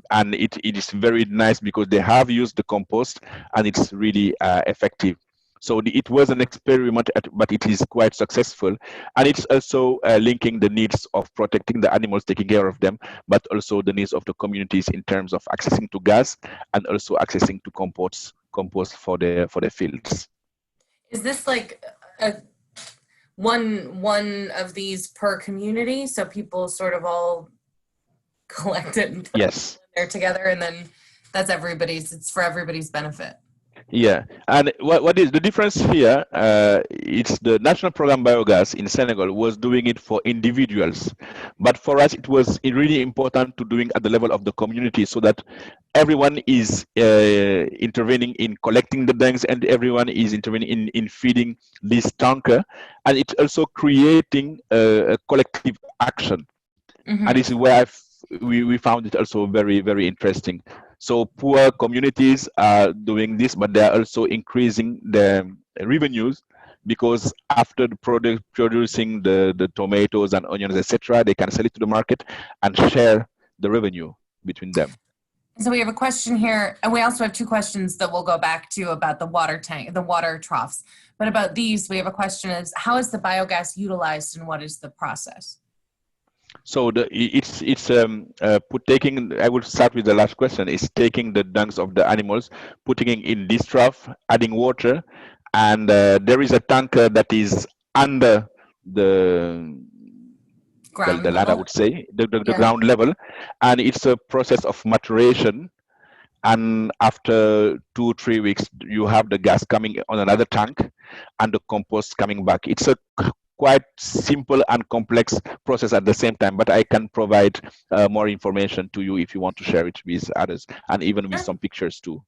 And it is very nice because they have used the compost and it's really effective. So it was an experiment, but it is quite successful. And it's also linking the needs of protecting the animals, taking care of them, but also the needs of the communities in terms of accessing to gas and also accessing to compost for the fields. Is this like a one of these per community, so people sort of all collect it and put Yes. it there together, and then that's everybody's, it's for everybody's benefit? Yeah, and what is the difference here? It's the national program biogas in Senegal was doing it for individuals, but for us it was really important to doing at the level of the community, so that everyone is intervening in collecting the dungs, and everyone is intervening in feeding this tanker, and it's also creating a collective action. Mm-hmm. And this is where we found it also very, very interesting. So poor communities are doing this, but they are also increasing the revenues, because after the producing the tomatoes and onions, etc., they can sell it to the market and share the revenue between them. So we have a question here, and we also have two questions that we'll go back to about the water tank, the water troughs. But about these, we have a question: is how is the biogas utilized, and what is the process? So it's taking. I will start with the last question. It's taking the dungs of the animals, putting it in this trough, adding water, and there is a tanker that is under the land, I would say, the ground level, and it's a process of maturation. And after 2-3 weeks, you have the gas coming on another tank, and the compost coming back. It's a quite simple and complex process at the same time, but I can provide more information to you if you want to share it with others, and even with some pictures too.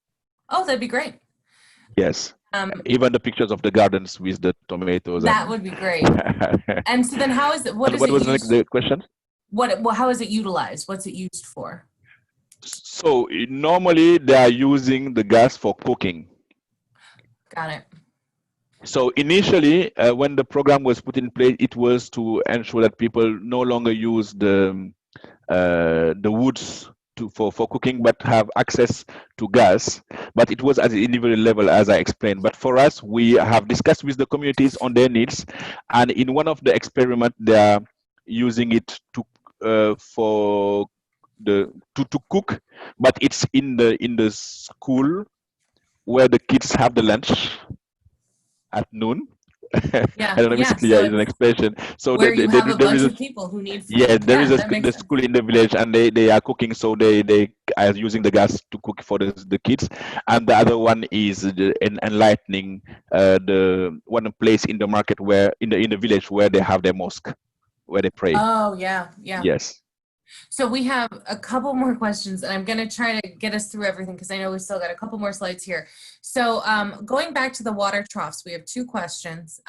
Oh, that'd be great. Yes. Even the pictures of the gardens with the tomatoes. That would be great. And so then how is it, what was the question? How is it utilized? What's it used for? So normally they are using the gas for cooking. Got it. So initially, when the program was put in place, it was to ensure that people no longer use the woods for cooking, but have access to gas. But it was at the individual level, as I explained. But for us, we have discussed with the communities on their needs, and in one of the experiments, they are using it to cook, but it's in the school where the kids have the lunch at noon. Yeah, I don't know if it's clear, is an expression. So where you have a bunch of people who need food. Yeah, there is the school in the village, and they are cooking, so they are using the gas to cook for the kids. And the other one is enlightening the one place in the market where in the village where they have their mosque, where they pray. Oh yeah, yeah. Yes. So we have a couple more questions, and I'm going to try to get us through everything because I know we still got a couple more slides here. So going back to the water troughs, we have two questions.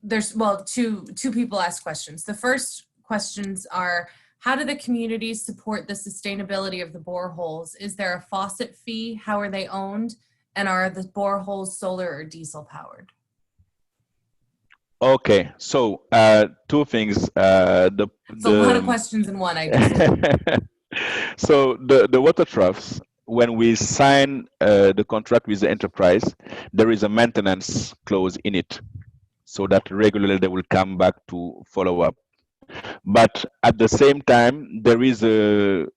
There's, well, two people asked questions. The first questions are, how do the communities support the sustainability of the boreholes? Is there a faucet fee? How are they owned? And are the boreholes solar or diesel powered? Okay, so two things. It's a lot of questions in one, I guess. So the water troughs, when we sign the contract with the enterprise, there is a maintenance clause in it, so that regularly they will come back to follow up. But at the same time, there is I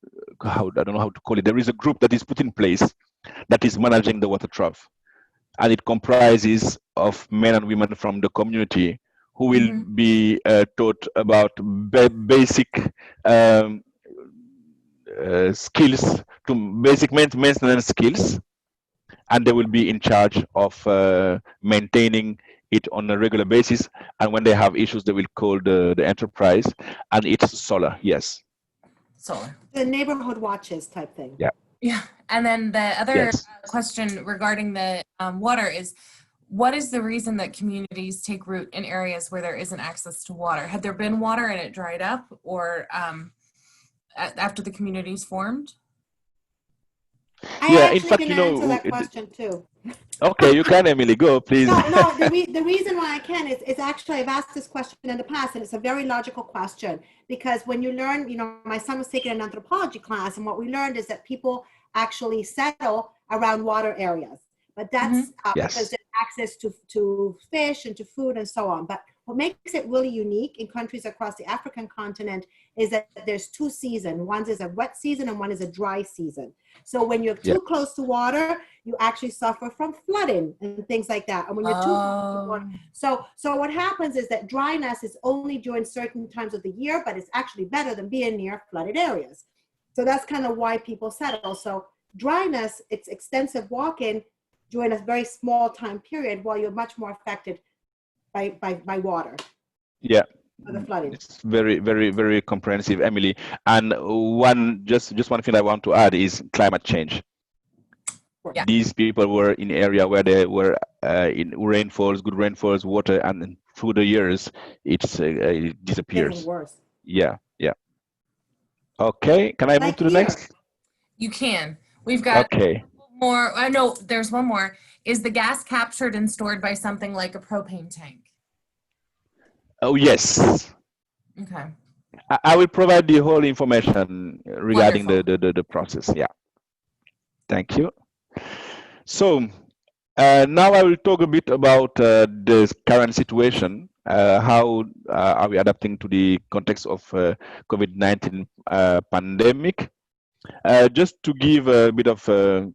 don't know how to call it. There is a group that is put in place that is managing the water trough. And it comprises of men and women from the community who will be taught about basic skills, to basic maintenance skills, and they will be in charge of maintaining it on a regular basis. And when they have issues, they will call the enterprise, and it's solar. Yes. Solar. The neighborhood watches type thing. Yeah. Yeah, and then the other question regarding the water is, what is the reason that communities take root in areas where there isn't access to water? Had there been water and it dried up, or after the communities formed? I actually can answer that question too. Okay, you can, Emily, go, please. No, the reason why I can is actually, I've asked this question in the past, and it's a very logical question, because when you learn, my son was taking an anthropology class, and what we learned is that people actually settle around water areas. but that's because Yes. there's access to fish and to food and so on. But what makes it really unique in countries across the African continent is that there's two seasons. One is a wet season and one is a dry season. So when you're too close to water, you actually suffer from flooding and things like that. And when you're too close to water, so what happens is that dryness is only during certain times of the year, but it's actually better than being near flooded areas. So that's kind of why people settle. So dryness, it's extensive walking during a very small time period, while you're much more affected by water. Yeah. The flooding. It's very, very, very comprehensive, Emily. And just one thing I want to add is climate change. Yeah. These people were in area where they were in rainfalls, good rainfalls, water, and through the years, it disappears. Getting worse. Yeah. Okay, can I move to the next? You can. We've got more. I know there's one more. Is the gas captured and stored by something like a propane tank? Oh, yes. Okay. I will provide the whole information regarding the process. Yeah. Thank you. So now I will talk a bit about the current situation. How are we adapting to the context of COVID-19 pandemic? Just to give a bit of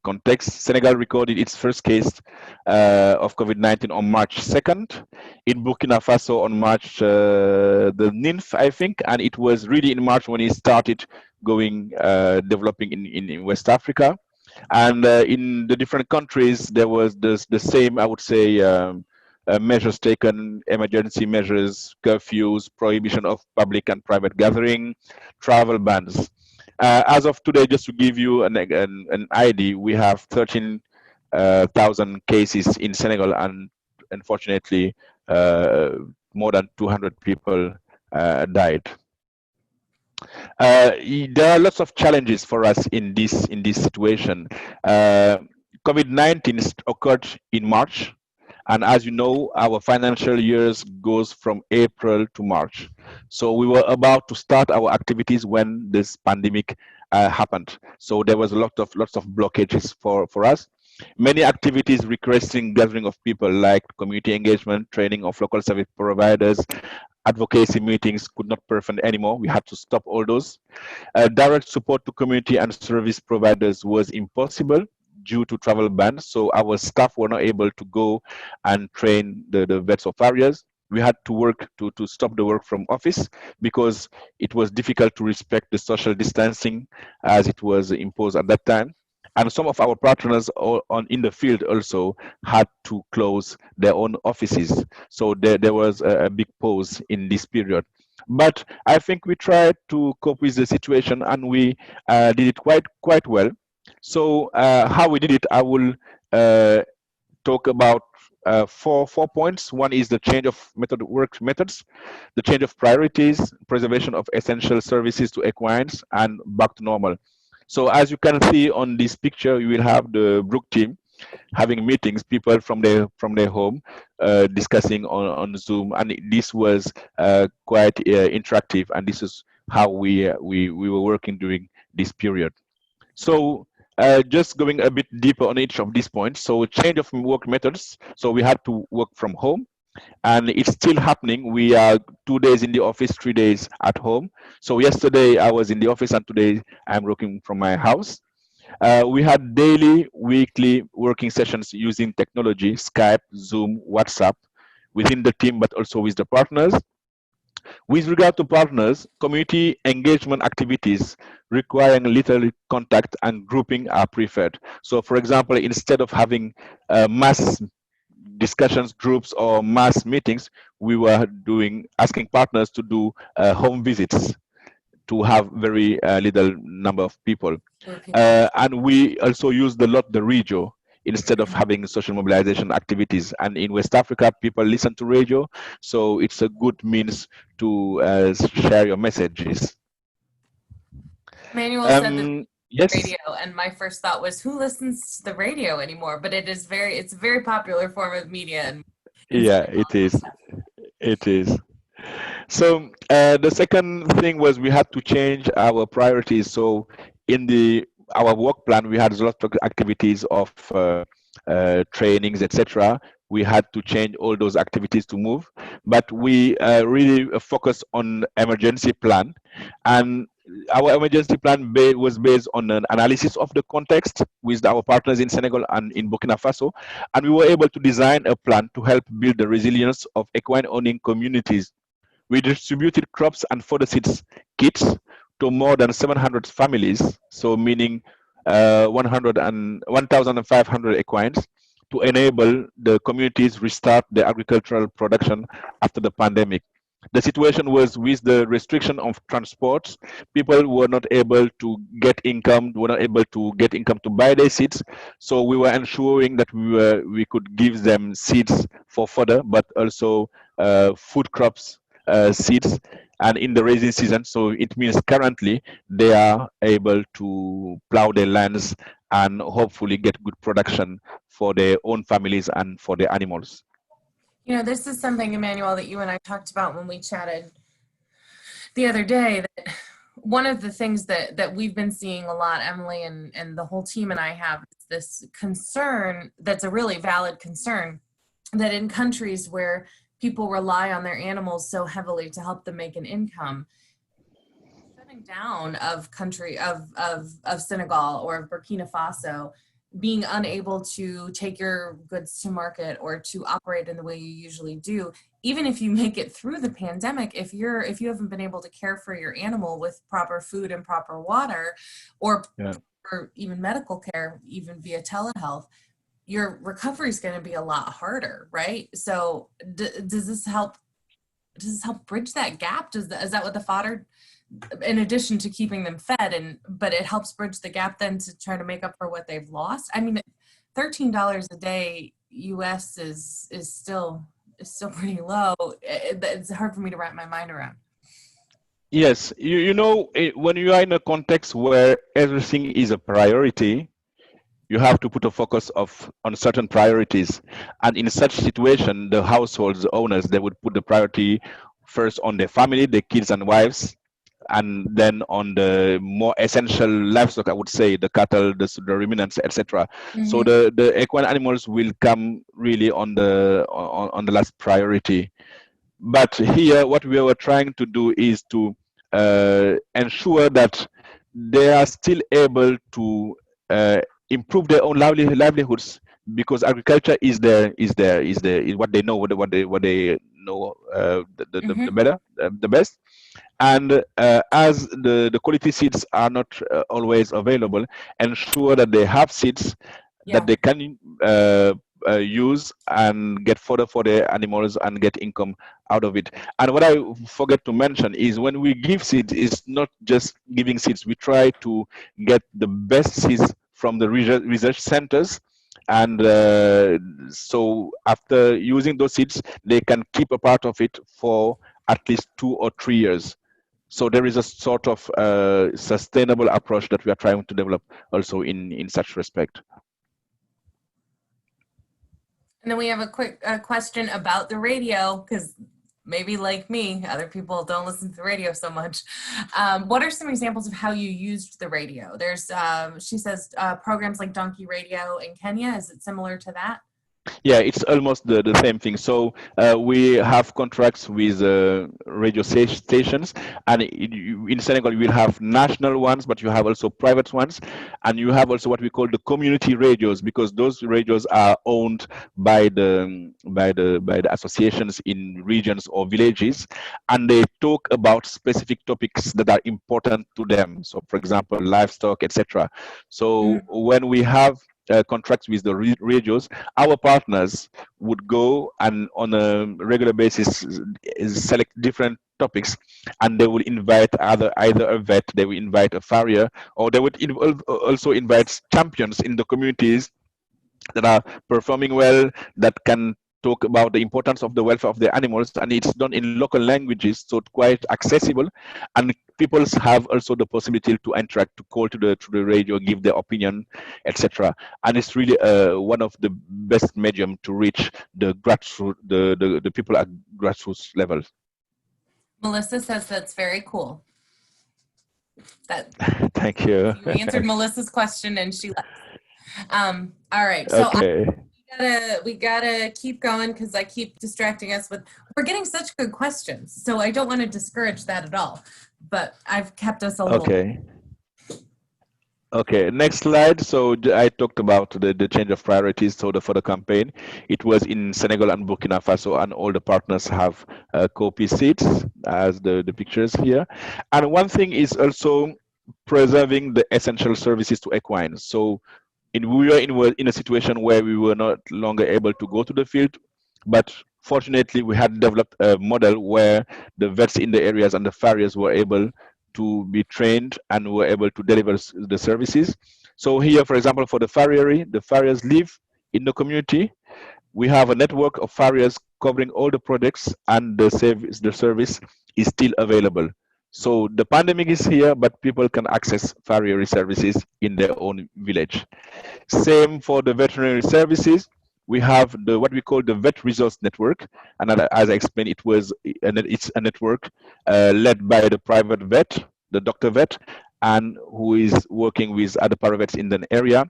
context, Senegal recorded its first case of COVID-19 on March 2nd, in Burkina Faso on March the 9th, I think, and it was really in March when it started going developing in West Africa. And in the different countries, there was the same, I would say, measures taken, emergency measures, curfews, prohibition of public and private gathering, travel bans. As of today, just to give you an idea, we have 13,000 cases in Senegal, and unfortunately, more than 200 people died. There are lots of challenges for us in this situation. COVID-19 occurred in March, and as you know, our financial years goes from April to March. So we were about to start our activities when this pandemic happened. So there was lots of blockages for us. Many activities requesting gathering of people, like community engagement, training of local service providers, advocacy meetings could not perform anymore. We had to stop all those. Direct support to community and service providers was impossible due to travel bans, so our staff were not able to go and train the vets of areas. We had to work to stop the work from office because it was difficult to respect the social distancing as it was imposed at that time. And some of our partners in the field also had to close their own offices. So there was a big pause in this period. But I think we tried to cope with the situation, and we did it quite well. So how we did it, I will talk about four points. One is the change of work methods, the change of priorities, preservation of essential services to equines, and back to normal. So as you can see on this picture, you will have the Brooke team having meetings, people from their home discussing on Zoom, and this was quite interactive, and this is how we were working during this period. So just going a bit deeper on each of these points. So change of work methods. So we had to work from home, and it's still happening. We are 2 days in the office, 3 days at home. So yesterday I was in the office, and today I'm working from my house. We had daily, weekly working sessions using technology, Skype, Zoom, WhatsApp, within the team, but also with the partners. With regard to partners, community engagement activities requiring little contact and grouping are preferred. So for example, instead of having mass discussions groups or mass meetings, we were asking partners to do home visits to have very little number of people. And we also used a lot the radio instead of having social mobilization activities. And in West Africa, people listen to radio, so it's a good means to share your messages. Emmanuel said the radio, and my first thought was, who listens to the radio anymore? But it's a very popular form of media. And yeah, it is. It is. So the second thing was we had to change our priorities. So in our work plan, we had a lot of activities of trainings, etc. We had to change all those activities to move, but we really focused on emergency plan, and our emergency plan was based on an analysis of the context with our partners in Senegal and in Burkina Faso, and we were able to design a plan to help build the resilience of equine owning communities. We distributed crops and fodder seeds kits to more than 700 families, so meaning 1,500 equines, to enable the communities restart their agricultural production after the pandemic. The situation was with the restriction of transport, people were not able to get income, to buy their seeds. So we were ensuring that we could give them seeds for fodder, but also food crops, seeds, and in the raising season. So it means currently they are able to plow their lands and hopefully get good production for their own families and for their animals. You know, this is something, Emmanuel, that you and I talked about when we chatted the other day, that one of the things that we've been seeing a lot, Emily and the whole team and I have, is this concern that's a really valid concern, that in countries where people rely on their animals so heavily to help them make an income, shutting down of Senegal or of Burkina Faso, being unable to take your goods to market or to operate in the way you usually do, even if you make it through the pandemic, if you haven't been able to care for your animal with proper food and proper water, or even medical care, even via telehealth, your recovery is going to be a lot harder, right? So does this help bridge that gap? Is that what the fodder, in addition to keeping them fed, but it helps bridge the gap then to try to make up for what they've lost? I mean, $13 a day US is still pretty low. It's hard for me to wrap my mind around. Yes, you know, when you are in a context where everything is a priority, you have to put a focus on certain priorities. And in such situation, the households, the owners, they would put the priority first on their family, their kids and wives, and then on the more essential livestock, I would say, the cattle, the ruminants, etc. Mm-hmm. So the equine animals will come really on the last priority. But here, what we were trying to do is to ensure that they are still able to improve their own livelihoods, because agriculture is what they know, what they know the best. And as the quality seeds are not always available, ensure that they have seeds that they can use and get fodder for their animals and get income out of it. And what I forget to mention is, when we give seeds, it's not just giving seeds. We try to get the best seeds from the research centers, and so after using those seeds, they can keep a part of it for at least 2 or 3 years. So there is a sort of sustainable approach that we are trying to develop also in such respect. And then we have a quick question about the radio, because maybe like me, other people don't listen to the radio so much. What are some examples of how you used the radio? There's, she says, programs like Donkey Radio in Kenya. Is it similar to that? Yeah, it's almost the same thing. So we have contracts with radio stations, and in Senegal you will have national ones, but you have also private ones, and you have also what we call the community radios, because those radios are owned by the associations in regions or villages, and they talk about specific topics that are important to them. So, for example, livestock, etc. So when we have contracts with the radios, our partners would go and on a regular basis select different topics, and they would invite either a vet, they would invite a farrier, or they would also invite champions in the communities that are performing well, that can talk about the importance of the welfare of the animals, and it's done in local languages, so it's quite accessible, and people have also the possibility to interact, to call to the radio, give their opinion, etc. And it's really one of the best medium to reach the grassroots, the people at grassroots level. Melissa says that's very cool. Thank you. You answered Melissa's question, and she left. All right, so Okay. we gotta keep going because I keep distracting us with, we're getting such good questions, so I don't want to discourage that at all, but I've kept us a little. Okay. Okay, next slide. So I talked about the change of priorities. So for the campaign, it was in Senegal and Burkina Faso, and all the partners have copy seats as the pictures here. And one thing is also preserving the essential services to equine. So we were in a situation where we were not longer able to go to the field, but fortunately we had developed a model where the vets in the areas and the farriers were able to be trained and were able to deliver the services. So here, for example, for the farriers live in the community. We have a network of farriers covering all the projects, and the service is still available. So the pandemic is here, but people can access farriery services in their own village. Same for the veterinary services. We have what we call the Vet Resource Network, and as I explained, it's a network led by the private vet, the doctor vet, and who is working with other paravets in the area.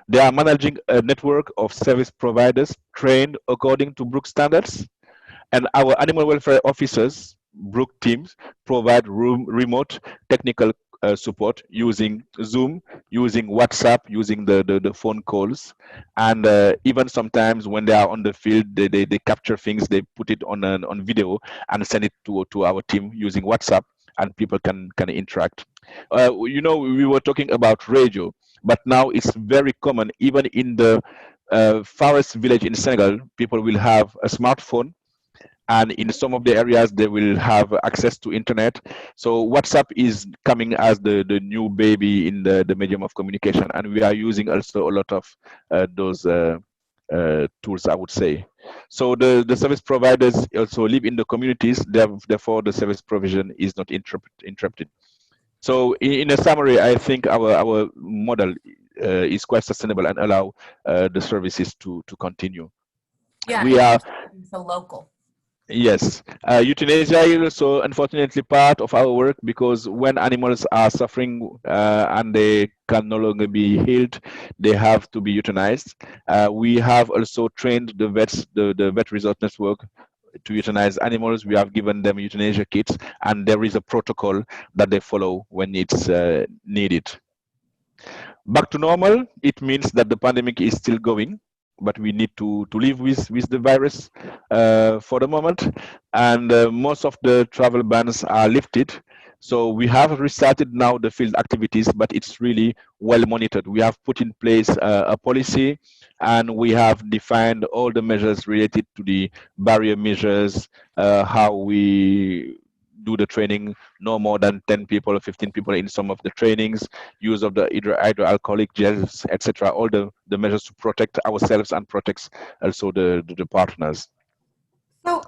They are managing a network of service providers trained according to Brooke standards, and our animal welfare officers, Brooke teams, provide remote technical support using Zoom, using WhatsApp, using the phone calls, and even sometimes when they are on the field, they capture things, they put it on video and send it to our team using WhatsApp, and people can interact. We were talking about radio, but now it's very common, even in the forest village in Senegal, people will have a smartphone, and in some of the areas they will have access to internet. So WhatsApp is coming as the new baby in the medium of communication, and we are using also a lot of those tools, I would say. So the service providers also live in the communities, therefore the service provision is not interrupted. So in a summary, I think our model is quite sustainable and allow the services to continue. Yeah, we are so local. Yes, euthanasia is also unfortunately part of our work, because when animals are suffering and they can no longer be healed, they have to be euthanized. We have also trained the vets, the Vet Resort Network, to euthanize animals. We have given them euthanasia kits, and there is a protocol that they follow when it's needed. Back to normal, it means that the pandemic is still going, but we need to live with the virus for the moment, and most of the travel bans are lifted. So we have restarted now the field activities, but it's really well monitored. We have put in place a policy, and we have defined all the measures related to the barrier measures, how we do the training, no more than 10 people or 15 people in some of the trainings, use of the hydroalcoholic gels, etc. All the measures to protect ourselves and protect also the partners. So,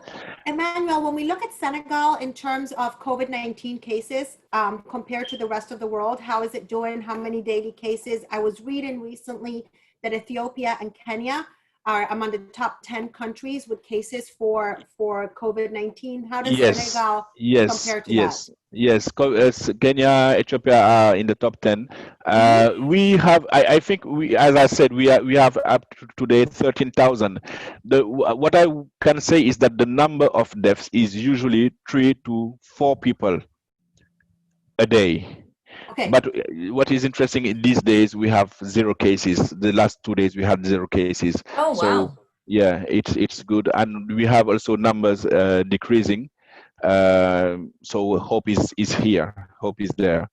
Emmanuel, when we look at Senegal in terms of COVID-19 cases compared to the rest of the world, how is it doing? How many daily cases? I was reading recently that Ethiopia and Kenya are among the top 10 countries with cases for COVID-19. How does Senegal compare to that? Yes, Kenya, Ethiopia are in the top 10. We have, I think, as I said, we have up to today 13,000. What I can say is that the number of deaths is usually 3 to 4 people a day. Okay. But what is interesting in these days, we have 0 cases. The last 2 days we had 0 cases. Oh, so, wow. Yeah, it's good, and we have also numbers decreasing. So hope is here. Hope is there.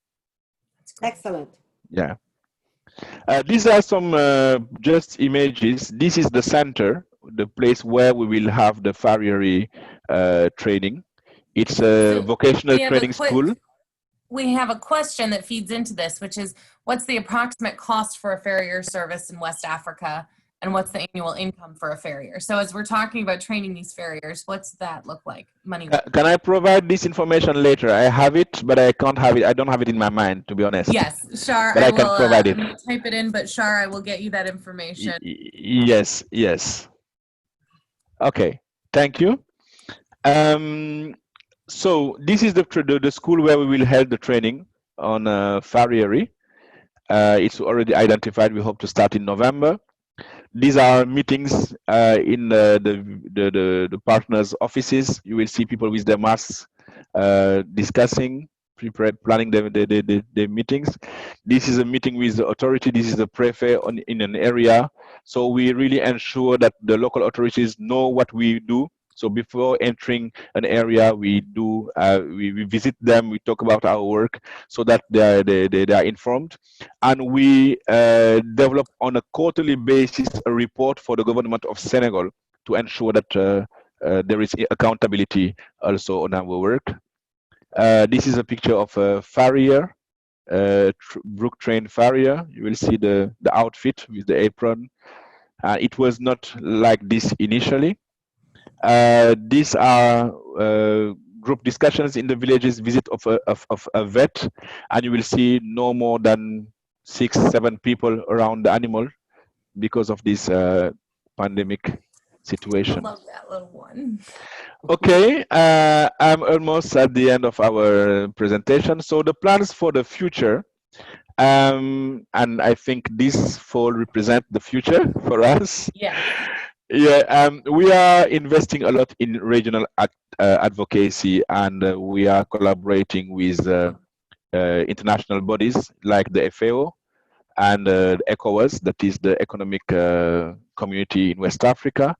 Excellent. Yeah. These are some just images. This is the center, the place where we will have the farriery training. It's a vocational training school. We have a question that feeds into this, which is, what's the approximate cost for a farrier service in West Africa, and what's the annual income for a farrier? So as we're talking about training these farriers, what's that look like money-wise? Can I provide this information later? I have it, but I can't have it. I don't have it in my mind, to be honest. Yes, Sarr, but I can provide it. Type it in, but Sarr, I will get you that information. Yes. Okay, thank you. So this is the school where we will hold the training on farriery. It's already identified. We hope to start in November. These are meetings in the partners' offices. You will see people with their masks discussing, planning the meetings. This is a meeting with the authority. This is the prefect in an area. So we really ensure that the local authorities know what we do. So before entering an area, we visit them, we talk about our work so that they are informed. And we develop on a quarterly basis a report for the government of Senegal to ensure that there is accountability also on our work. This is a picture of a farrier, Brooke trained farrier. You will see the outfit with the apron. It was not like this initially. These are group discussions in the villages, visit of a vet, and you will see no more than 6-7 people around the animal because of this pandemic situation. I love that little one. Okay, I'm almost at the end of our presentation. So the plans for the future, and I think this fall represent the future for us. Yeah. Yeah, we are investing a lot in regional advocacy, and we are collaborating with international bodies like the FAO and ECOWAS, that is the economic community in West Africa.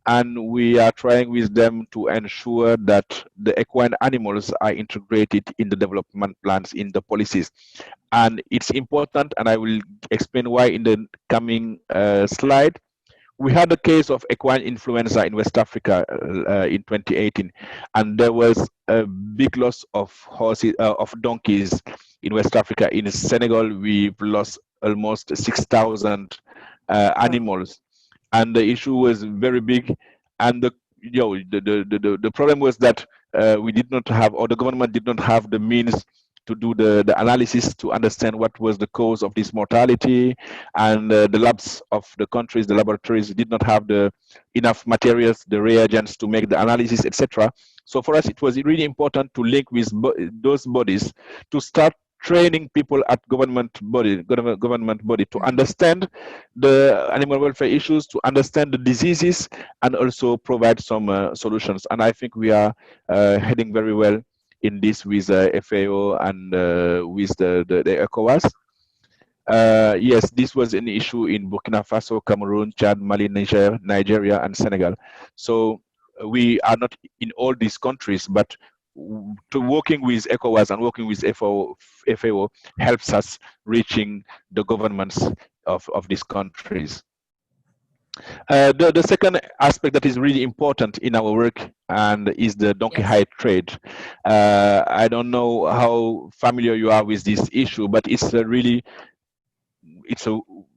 And we are trying with them to ensure that the equine animals are integrated in the development plans, in the policies. And it's important, and I will explain why in the coming slide. We had a case of equine influenza in West Africa in 2018, and there was a big loss of horses, of donkeys in West Africa. In Senegal, we've lost almost 6,000 animals, and the issue was very big. And the problem was that we did not have, or the government did not have the means to do the analysis to understand what was the cause of this mortality, and the labs of the countries, the laboratories did not have the enough materials, the reagents to make the analysis, etc. So for us, it was really important to link with those bodies to start training people at government body to understand the animal welfare issues, to understand the diseases, and also provide some solutions. And I think we are heading very well in this with FAO and with the ECOWAS. Yes, this was an issue in Burkina Faso, Cameroon, Chad, Mali, Niger, Nigeria, and Senegal. So we are not in all these countries, but to working with ECOWAS and working with FAO helps us reaching the governments of these countries. The second aspect that is really important in our work and is the donkey hide trade. I don't know how familiar you are with this issue, but it's a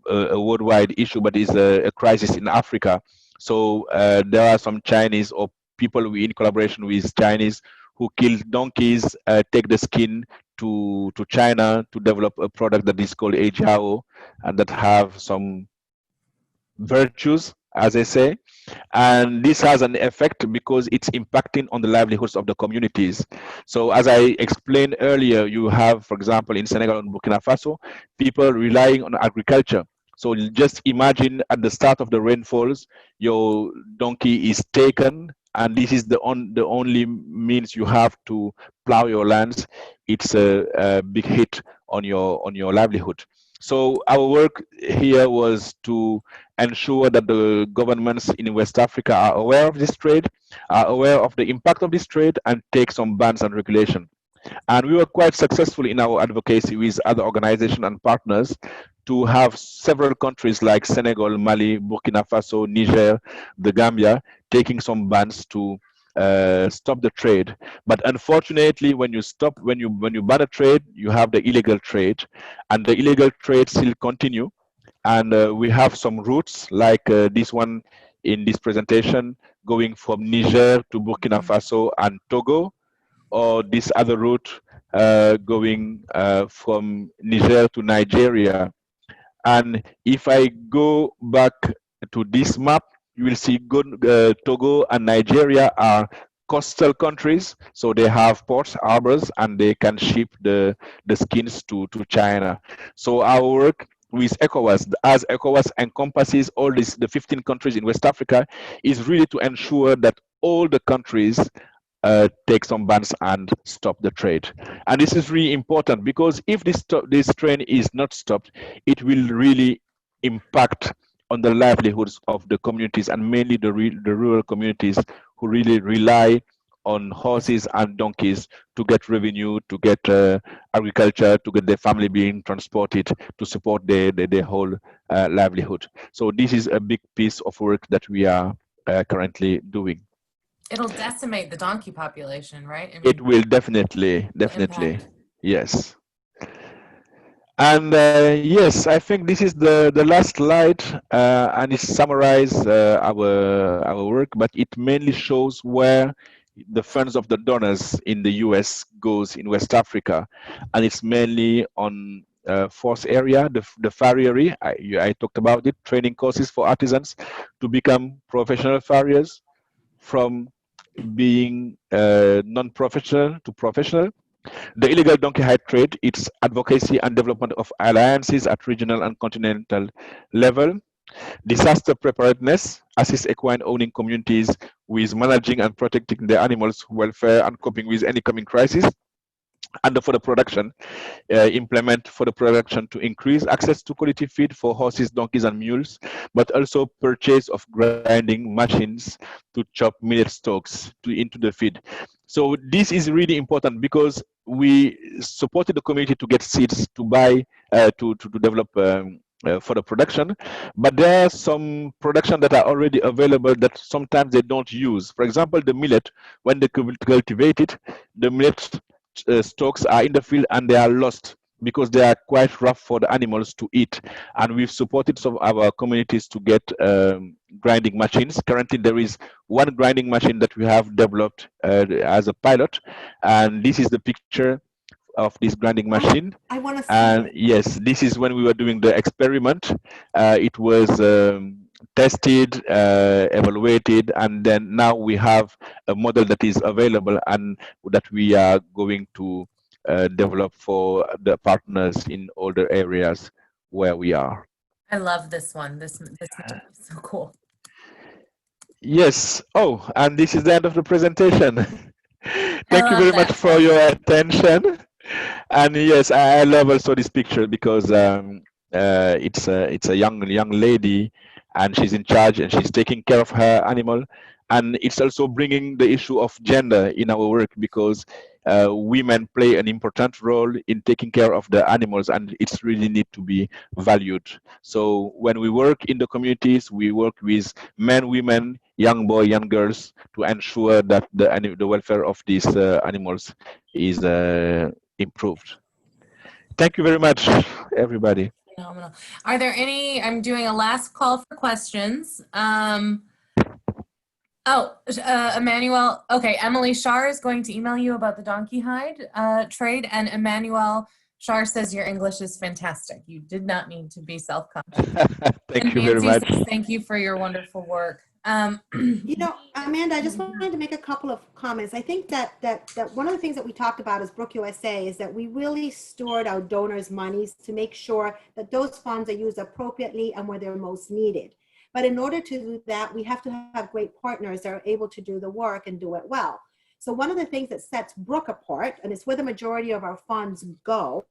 worldwide issue, but it's a crisis in Africa. So there are some Chinese or people in collaboration with Chinese who kill donkeys, take the skin to China to develop a product that is called Jiao, and that have some virtues, as I say, and this has an effect because it's impacting on the livelihoods of the communities. So as I explained earlier, you have, for example, in Senegal and Burkina Faso, people relying on agriculture. So just imagine at the start of the rainfalls, your donkey is taken, and this is the only means you have to plow your lands. It's a big hit on your livelihood. So our work here was to ensure that the governments in West Africa are aware of this trade, are aware of the impact of this trade, and take some bans and regulation. And we were quite successful in our advocacy with other organizations and partners to have several countries like Senegal, Mali, Burkina Faso, Niger, the Gambia, taking some bans to stop the trade. But unfortunately, when you ban a trade, you have the illegal trade, and the illegal trade still continue. And we have some routes like this one in this presentation, going from Niger to Burkina Faso and Togo, or this other route going from Niger to Nigeria. And if I go back to this map, you will see Togo and Nigeria are coastal countries, so they have ports, harbors, and they can ship the skins to China. So our work with ECOWAS, as ECOWAS encompasses all the 15 countries in West Africa, is really to ensure that all the countries take some bans and stop the trade. And this is really important because if this trend is not stopped, it will really impact on the livelihoods of the communities, and mainly the rural communities who really rely on horses and donkeys to get revenue, to get agriculture, to get their family being transported, to support their whole livelihood. So this is a big piece of work that we are currently doing. It'll decimate the donkey population, right? I mean, It will definitely, impact. yes. And yes, I think this is the last slide, and it summarizes our work, but it mainly shows where the funds of the donors in the US goes in West Africa, and it's mainly on force area, the farriery. I talked about it, training courses for artisans to become professional farriers, from being non-professional to professional. The illegal donkey hide trade, its advocacy and development of alliances at regional and continental level. Disaster preparedness, assist equine owning communities with managing and protecting their animals' welfare and coping with any coming crisis. And for the production, implement for the production to increase access to quality feed for horses, donkeys, and mules, but also purchase of grinding machines to chop millet stalks into the feed. So this is really important because we supported the community to get seeds to buy, to develop for the production, but there are some production that are already available that sometimes they don't use. For example, the millet, when they cultivate it, the millet stalks are in the field and they are lost because they are quite rough for the animals to eat. And we've supported some of our communities to get grinding machines. Currently, there is one grinding machine that we have developed as a pilot, and this is the picture of this grinding machine. I want to see And it. yes, this is when we were doing the experiment. It was tested, evaluated, and then now we have a model that is available and that we are going to develop for the partners in all the areas where we are. I love this one. This is so cool. Yes. Oh, and this is the end of the presentation. Thank you love very that. much for your attention. And yes, I love also this picture because it's a young lady, and she's in charge and she's taking care of her animal. And it's also bringing the issue of gender in our work because women play an important role in taking care of the animals, and it's really need to be valued. So when we work in the communities, we work with men, women, young boys, young girls to ensure that the welfare of these animals is improved. Thank you very much, everybody. Phenomenal. Are there any, I'm doing a last call for questions. Emmanuel, okay, Emily Sarr is going to email you about the donkey hide trade, and Emmanuel Sarr says your English is fantastic. You did not need to be self-conscious. Thank you very much. Says, thank you for your wonderful work. You know, Amanda, I just wanted to make a couple of comments. I think that one of the things that we talked about as Brooke USA is that we really stored our donors' monies to make sure that those funds are used appropriately and where they're most needed. But in order to do that, we have to have great partners that are able to do the work and do it well. So one of the things that sets Brooke apart, and it's where the majority of our funds go,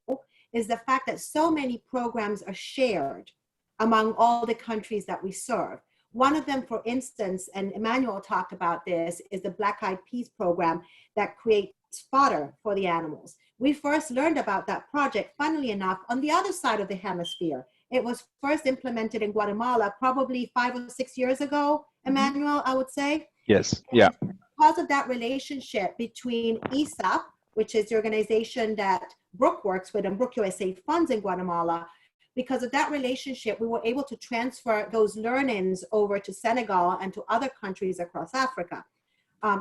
is the fact that so many programs are shared among all the countries that we serve. One of them, for instance, and Emmanuel talked about this, is the Black Eyed Peas program that creates fodder for the animals. We first learned about that project, funnily enough, on the other side of the hemisphere. It was first implemented in Guatemala probably 5 or 6 years ago, Emmanuel, I would say. Yes, yeah. Because of that relationship between ESAP, which is the organization that Brooke works with and Brooke USA funds in Guatemala, because of that relationship, we were able to transfer those learnings over to Senegal and to other countries across Africa.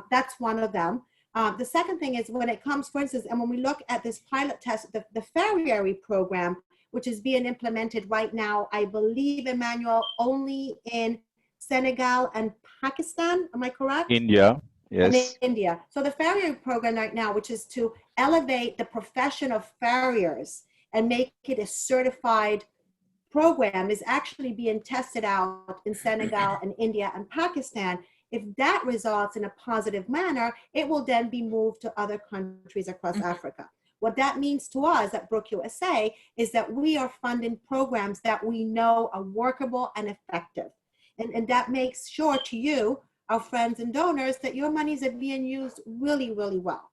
That's one of them. The second thing is when it comes, for instance, and when we look at this pilot test, the farriery program, which is being implemented right now, I believe, Emmanuel, only in Senegal and Pakistan, am I correct? India. And Yes. India. So the farrier program right now, which is to elevate the profession of farriers and make it a certified program, is actually being tested out in Senegal and India and Pakistan. If that results in a positive manner, it will then be moved to other countries across Africa. What that means to us at Brooke USA is that we are funding programs that we know are workable and effective. And that makes sure to you, our friends and donors, that your monies are being used really, really well.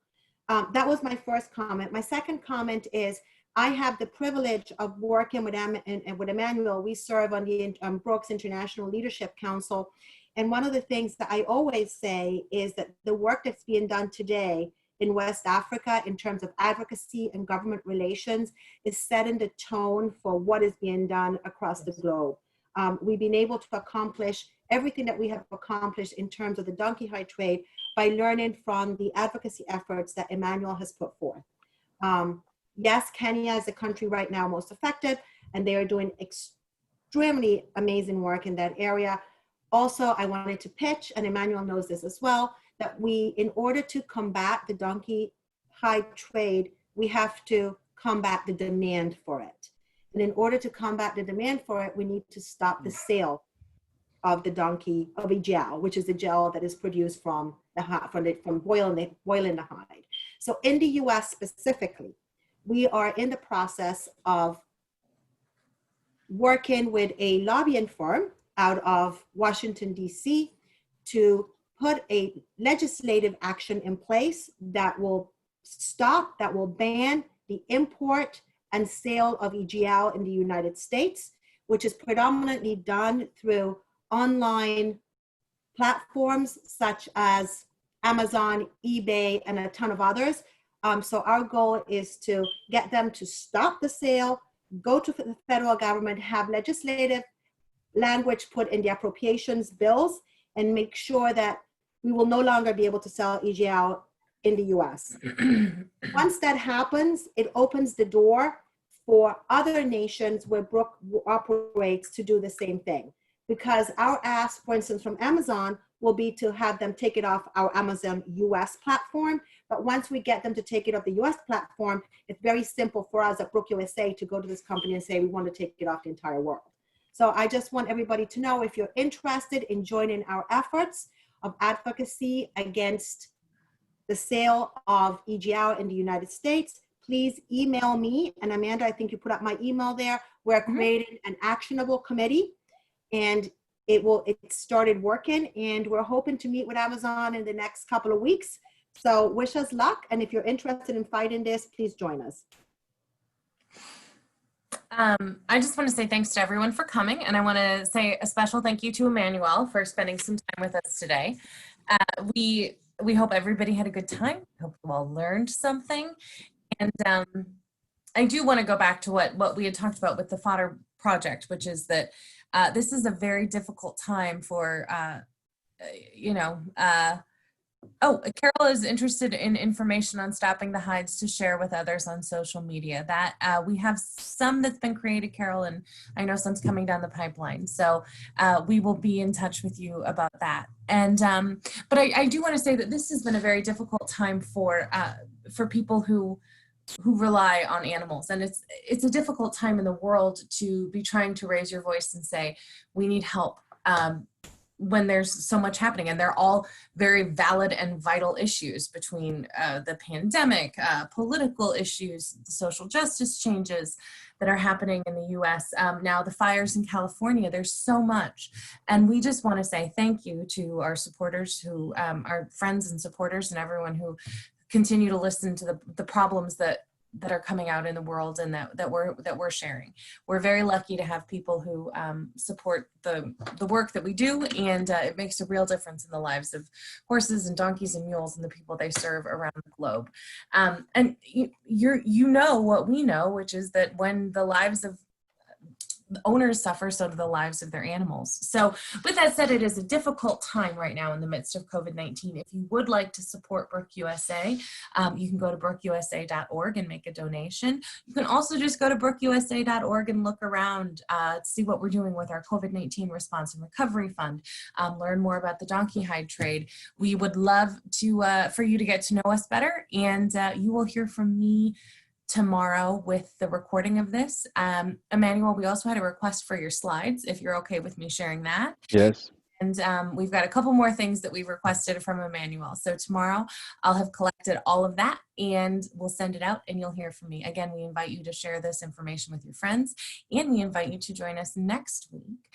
That was my first comment. My second comment is I have the privilege of working with Emmanuel. We serve on the Brooks International Leadership Council. And one of the things that I always say is that the work that's being done today in West Africa in terms of advocacy and government relations is setting the tone for what is being done across the globe. We've been able to accomplish everything that we have accomplished in terms of the donkey hide trade by learning from the advocacy efforts that Emmanuel has put forth. Yes, Kenya is the country right now most affected, and they are doing extremely amazing work in that area. Also, I wanted to pitch, and Emmanuel knows this as well, that we, in order to combat the donkey hide trade, we have to combat the demand for it. And in order to combat the demand for it, we need to stop the sale of the donkey, of a gel, which is the gel that is produced from boiling the hide. So in the US specifically, we are in the process of working with a lobbying firm out of Washington, D.C. to put a legislative action in place that will stop, that will ban the import and sale of EGL in the United States, which is predominantly done through online platforms such as Amazon, eBay, and a ton of others. So our goal is to get them to stop the sale, go to the federal government, have legislative language put in the appropriations bills, and make sure that we will no longer be able to sell EGL in the US. Once that happens, it opens the door for other nations where Brooke operates to do the same thing. Because our ask, for instance, from Amazon will be to have them take it off our Amazon US platform. But once we get them to take it off the US platform, it's very simple for us at Brooke USA to go to this company and say, we want to take it off the entire world. So I just want everybody to know, if you're interested in joining our efforts of advocacy against the sale of EGL in the United States, please email me. And Amanda, I think you put up my email there. We're creating an actionable committee, and it started working, and we're hoping to meet with Amazon in the next couple of weeks. So wish us luck. And if you're interested in fighting this, please join us. I just want to say thanks to everyone for coming, and I want to say a special thank you to Emmanuel for spending some time with us today. We hope everybody had a good time. Hope you all learned something. And I do want to go back to what we had talked about with the fodder project, which is that this is a very difficult time for, Carol is interested in information on stopping the hides to share with others on social media. That we have some that's been created, Carol, and I know some's coming down the pipeline. So we will be in touch with you about that. And but I do want to say that this has been a very difficult time for people who rely on animals, and it's a difficult time in the world to be trying to raise your voice and say we need help when there's so much happening, and they're all very valid and vital issues between the pandemic, political issues, the social justice changes that are happening in the US, now the fires in California. There's so much, and we just want to say thank you to our supporters, who our friends and supporters, and everyone who continue to listen to the problems that are coming out in the world and that we're sharing. We're very lucky to have people who support the work that we do, and it makes a real difference in the lives of horses and donkeys and mules and the people they serve around the globe. And you know what we know, which is that when the lives of the owners suffer, so do the lives of their animals. So with that said, it is a difficult time right now in the midst of COVID-19. If you would like to support Brooke USA, you can go to brookeusa.org and make a donation. You can also just go to brookeusa.org and look around, see what we're doing with our COVID-19 response and recovery fund, learn more about the donkey hide trade. We would love to for you to get to know us better, and you will hear from me tomorrow with the recording of this. Emmanuel, we also had a request for your slides, if you're okay with me sharing that. Yes. And we've got a couple more things that we've requested from Emmanuel. So tomorrow I'll have collected all of that and we'll send it out and you'll hear from me. Again, we invite you to share this information with your friends, and we invite you to join us next week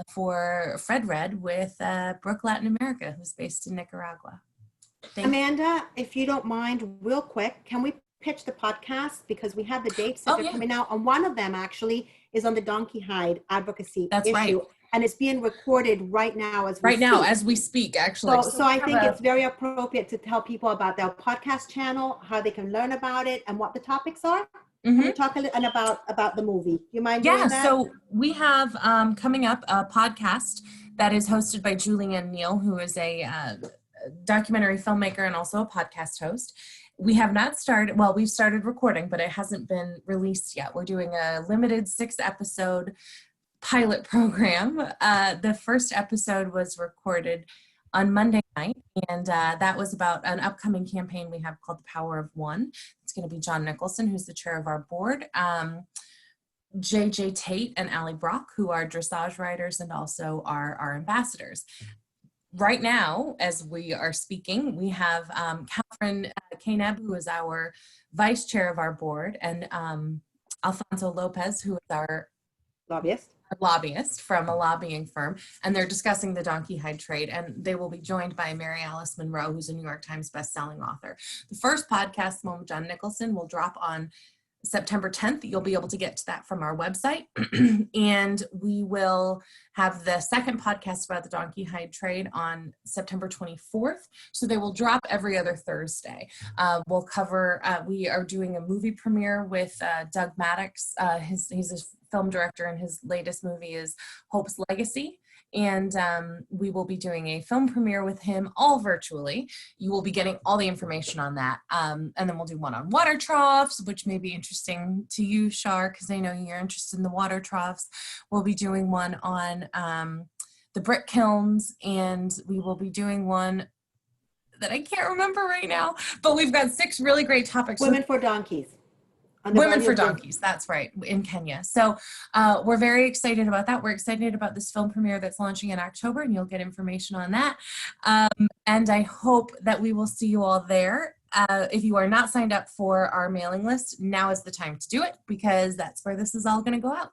for Fred Red with Brooke Latin America, who's based in Nicaragua. Amanda, if you don't mind, real quick, can we pitch the podcast, because we have the dates that are coming out, and one of them actually is on the donkey hide advocacy issue, right. And it's being recorded right now as we speak, actually. So I think it's very appropriate to tell people about their podcast channel, how they can learn about it, and what the topics are. Can we talk a little about the movie? Do you mind doing that? So we have coming up a podcast that is hosted by Julianne Neal, who is a documentary filmmaker and also a podcast host. We have not started, well, we've started recording, but it hasn't been released yet. We're doing a limited 6-episode pilot program. The first episode was recorded on Monday night, and that was about an upcoming campaign we have called The Power of One. It's going to be John Nicholson, who's the chair of our board, JJ Tate and Allie Brock, who are dressage riders and also our ambassadors. Right now, as we are speaking, we have Catherine Caneb, who is our vice chair of our board, and Alfonso Lopez, who is our lobbyist from a lobbying firm, and they're discussing the donkey hide trade, and they will be joined by Mary Alice Monroe, who's a New York Times bestselling author. The first podcast, Moment John Nicholson, will drop on September 10th. You'll be able to get to that from our website. And we will have the second podcast about the donkey hide trade on September 24th. So they will drop every other Thursday. We'll cover, we are doing a movie premiere with Doug Maddox. He's a film director, and his latest movie is Hope's Legacy. And we will be doing a film premiere with him, all virtually. You will be getting all the information on that. And then we'll do one on water troughs, which may be interesting to you, Sarr, because I know you're interested in the water troughs. We'll be doing one on the brick kilns, and we will be doing one that I can't remember right now, but we've got 6 really great topics. Women for Donkeys. Women for Donkeys, that's right, in Kenya. So we're very excited about that. We're excited about this film premiere that's launching in October, and you'll get information on that. And I hope that we will see you all there. If you are not signed up for our mailing list, now is the time to do it, because that's where this is all going to go out.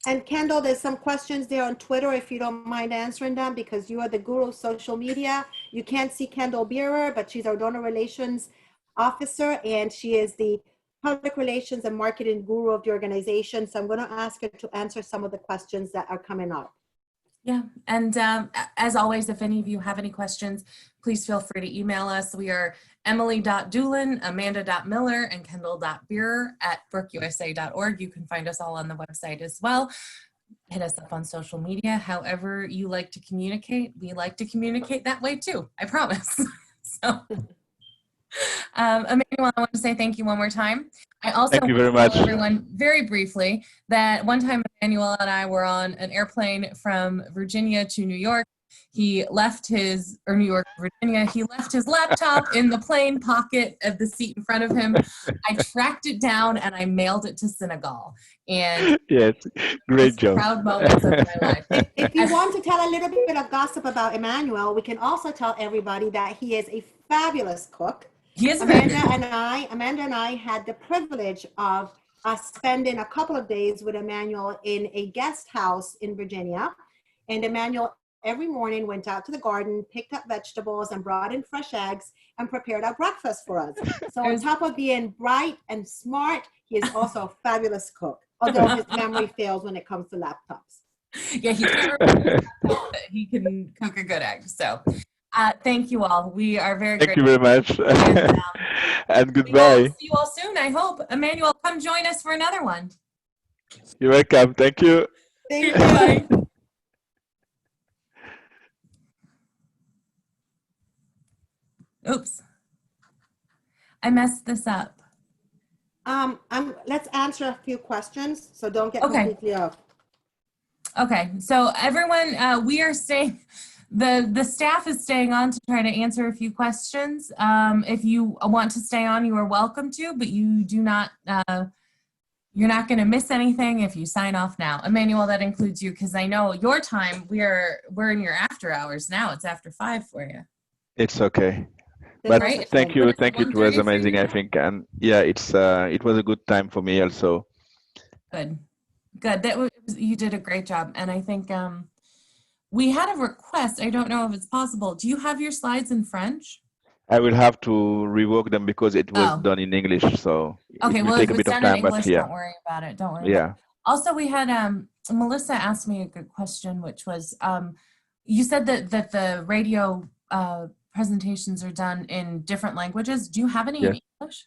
And Kendall, there's some questions there on Twitter, if you don't mind answering them, because you are the guru of social media. You can't see Kendall Beerer, but she's our donor relations officer, and she is the public relations and marketing guru of the organization. So I'm going to ask her to answer some of the questions that are coming up. Yeah, and as always, if any of you have any questions, please feel free to email us. We are emily.doolin, amanda.miller, and kendall.beerer@brookeusa.org. You can find us all on the website as well. Hit us up on social media. However you like to communicate, we like to communicate that way too, I promise. So. Emmanuel, I want to say thank you one more time. I also thank you very want to much. tell everyone very briefly that one time Emmanuel and I were on an airplane from Virginia to New York. He left his, or New York, Virginia, he left his laptop in the plane pocket of the seat in front of him. I tracked it down and I mailed it to Senegal. And yes, great job. Proud moments of my life. If you want to tell a little bit of gossip about Emmanuel, we can also tell everybody that he is a fabulous cook. He is Amanda and I had the privilege of spending a couple of days with Emmanuel in a guest house in Virginia. And Emmanuel every morning went out to the garden, picked up vegetables, and brought in fresh eggs and prepared our breakfast for us. So on top of being bright and smart, he is also a fabulous cook, although his memory fails when it comes to laptops. Yeah, he can cook a good egg. So thank you all. We are very grateful. Thank you very much. And goodbye. See you all soon, I hope. Emmanuel, come join us for another one. You're welcome. Thank you. Thank you. Bye. Oops. I messed this up. Let's answer a few questions, so don't get Okay. completely off. Okay, so everyone, we are staying, the staff is staying on to try to answer a few questions. If you want to stay on, you are welcome to, but you do not, you're not going to miss anything if you sign off now. Emmanuel, that includes you, because I know your time, we're in your after hours now. It's after 5 for you. It's okay. There's But no Right? such thank thing. you. What is it, Thank you. It 1:30 was for amazing, you I now? think. And yeah, it was a good time for me also. Good. Good. That was, you did a great job. And I think we had a request. I don't know if it's possible. Do you have your slides in French? I will have to rework them because it was Oh. done in English, so Okay, it will well, take if a it's bit of done in time. But English, yeah, don't worry about it. Don't worry about it. yeah. Also, we had Melissa asked me a good question, which was you said that the radio presentations are done in different languages. Do you have any in Yes. English?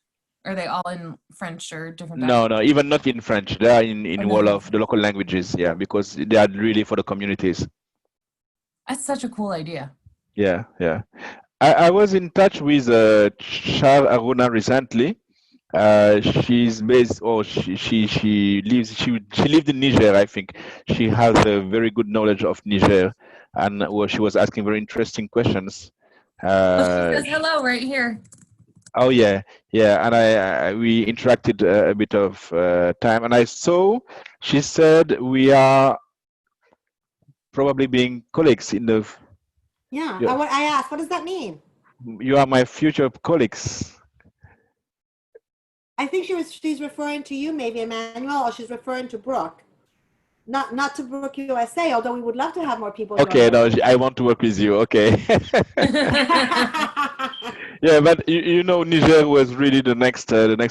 Are they all in French or different? No, even not in French. They are in Oh, all no. of the local languages. Yeah, because they are really for the communities. That's such a cool idea. Yeah, yeah. I was in touch with Sarr Aruna recently. She's based, or she lived in Niger, I think. She has a very good knowledge of Niger, and she was asking very interesting questions. Oh, she says hello right here. Oh yeah, yeah, and we interacted a bit of time, and I saw she said we are probably being colleagues in the. Yeah, Yeah. I asked, what does that mean? You are my future colleagues. I think she's referring to you, maybe Emmanuel, or she's referring to Brooke. Not to Brooke USA, although we would love to have more people. Okay, no, I want to work with you. Okay. Yeah, but you know, Niger was really the next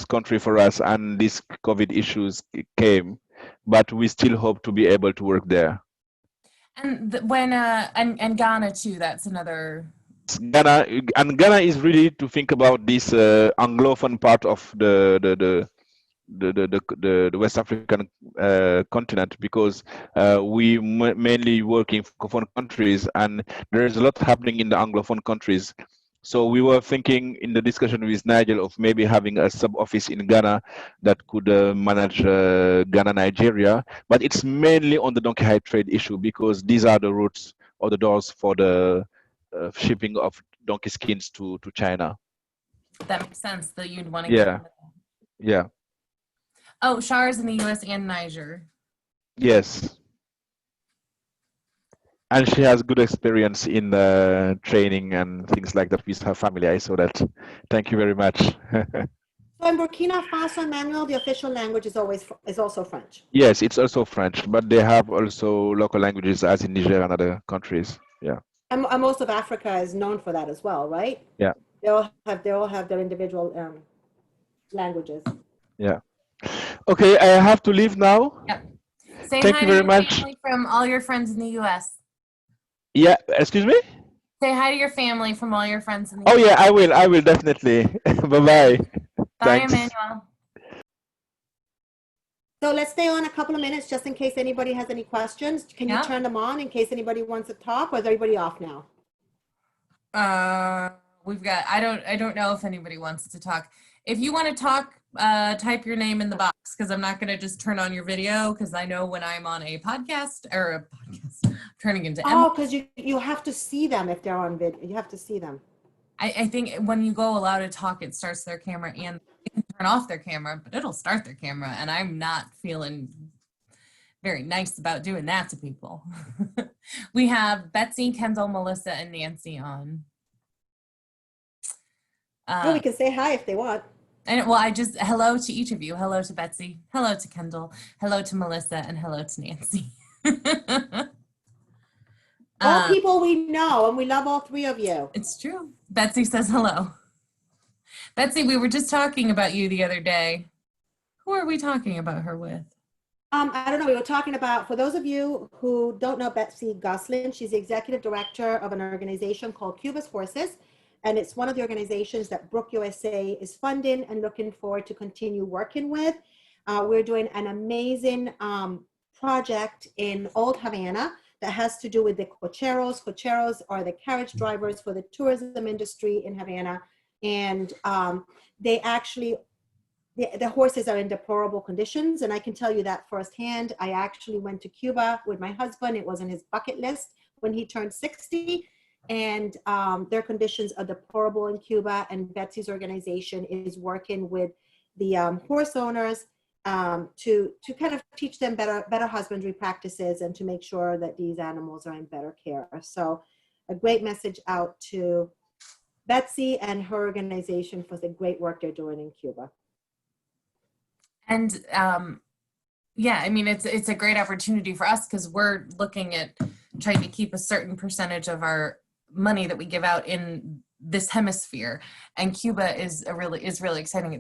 country for us, and these COVID issues came, but we still hope to be able to work there. And when and Ghana too. That's another. Ghana is really to think about this Anglophone part of the West African continent, because we mainly work in Francophone countries, and there is a lot happening in the Anglophone countries. So we were thinking in the discussion with Nigel of maybe having a sub office in Ghana that could manage Ghana, Nigeria, but it's mainly on the donkey hide trade issue, because these are the routes or the doors for the shipping of donkey skins to China. That makes sense. That you'd want to. Yeah, yeah. Oh, Sarr's in the U.S. and Niger. Yes. And she has good experience in training and things like that with her family. I saw that. Thank you very much. So in Burkina Faso, Emmanuel, the official language is also French. Yes, it's also French, but they have also local languages as in Niger and other countries. Yeah. And most of Africa is known for that as well, right? Yeah. They all have their individual languages. Yeah. Okay, I have to leave now. Yep. Say Thank hi you to very your much. family from all your friends in the U.S. Yeah, excuse me? Say hi to your family from all your friends in the Oh US. yeah, I will definitely. Bye-bye. Bye, Thanks. Emmanuel. So let's stay on a couple of minutes just in case anybody has any questions. Can you turn them on in case anybody wants to talk, or is everybody off now? We've got, I don't know if anybody wants to talk. If you want to talk, type your name in the box, because I'm not going to just turn on your video, because I know when I'm on a podcast, I'm turning into Oh, because you have to see them if they're on video. You have to see them. I think when you go allow to talk, it starts their camera, and you can turn off their camera, but it'll start their camera, and I'm not feeling very nice about doing that to people. We have Betsy, Kendall, Melissa, and Nancy on. We can say hi if they want. And well, hello to each of you. Hello to Betsy. Hello to Kendall. Hello to Melissa, and hello to Nancy. All people we know, and we love all three of you. It's true. Betsy says hello. Betsy, we were just talking about you the other day. Who are we talking about her with? I don't know. We were talking about, for those of you who don't know Betsy Goslin, she's the executive director of an organization called Cuba's Horses. And it's one of the organizations that Brooke USA is funding and looking forward to continue working with. We're doing an amazing project in Old Havana that has to do with the cocheros. Cocheros are the carriage drivers for the tourism industry in Havana. And they actually, the horses are in deplorable conditions. And I can tell you that firsthand. I actually went to Cuba with my husband. It was on his bucket list when he turned 60. And their conditions are deplorable in Cuba. And Betsy's organization is working with the horse owners to kind of teach them better husbandry practices and to make sure that these animals are in better care. So a great message out to Betsy and her organization for the great work they're doing in Cuba. And yeah, I mean, it's a great opportunity for us because we're looking at trying to keep a certain percentage of our money that we give out in this hemisphere. And Cuba is really exciting.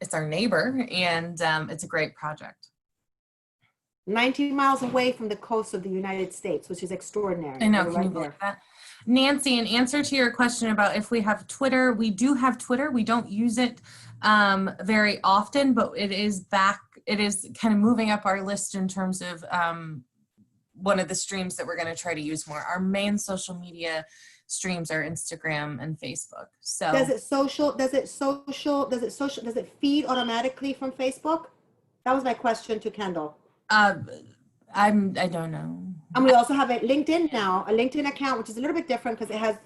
It's our neighbor, and it's a great project. 19 miles away from the coast of the United States, which is extraordinary. I know, We're can you believe that? Nancy, in answer to your question about if we have Twitter, we do have Twitter. We don't use it very often, but it is back. It is kind of moving up our list in terms of one of the streams that we're going to try to use more. Our main social media streams are Instagram and Facebook. So does it feed automatically from Facebook? That was my question to Kendall. I don't know. And we also have a LinkedIn now, a LinkedIn account, which is a little bit different because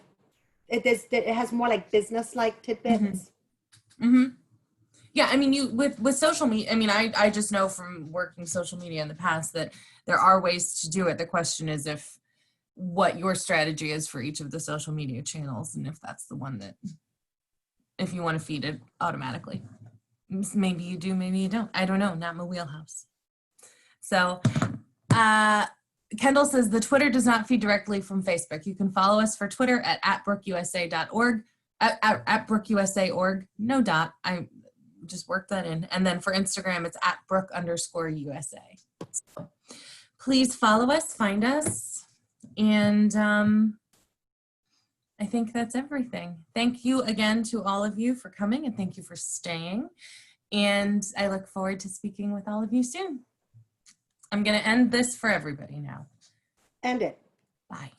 it has more like business-like tidbits. Mm-hmm. Yeah, I mean, with social media, I mean, I just know from working social media in the past that there are ways to do it. The question is what your strategy is for each of the social media channels, and if that's the one that, if you want to feed it automatically. Maybe you do, maybe you don't. I don't know, not my wheelhouse. So Kendall says the Twitter does not feed directly from Facebook. You can follow us for Twitter at brookeusa.org, at brookeusa.org, no dot, I just worked that in. And then for Instagram, it's at Brooke_USA. So please follow us, find us. And I think that's everything. Thank you again to all of you for coming, and thank you for staying. And I look forward to speaking with all of you soon. I'm going to end this for everybody now. End it. Bye.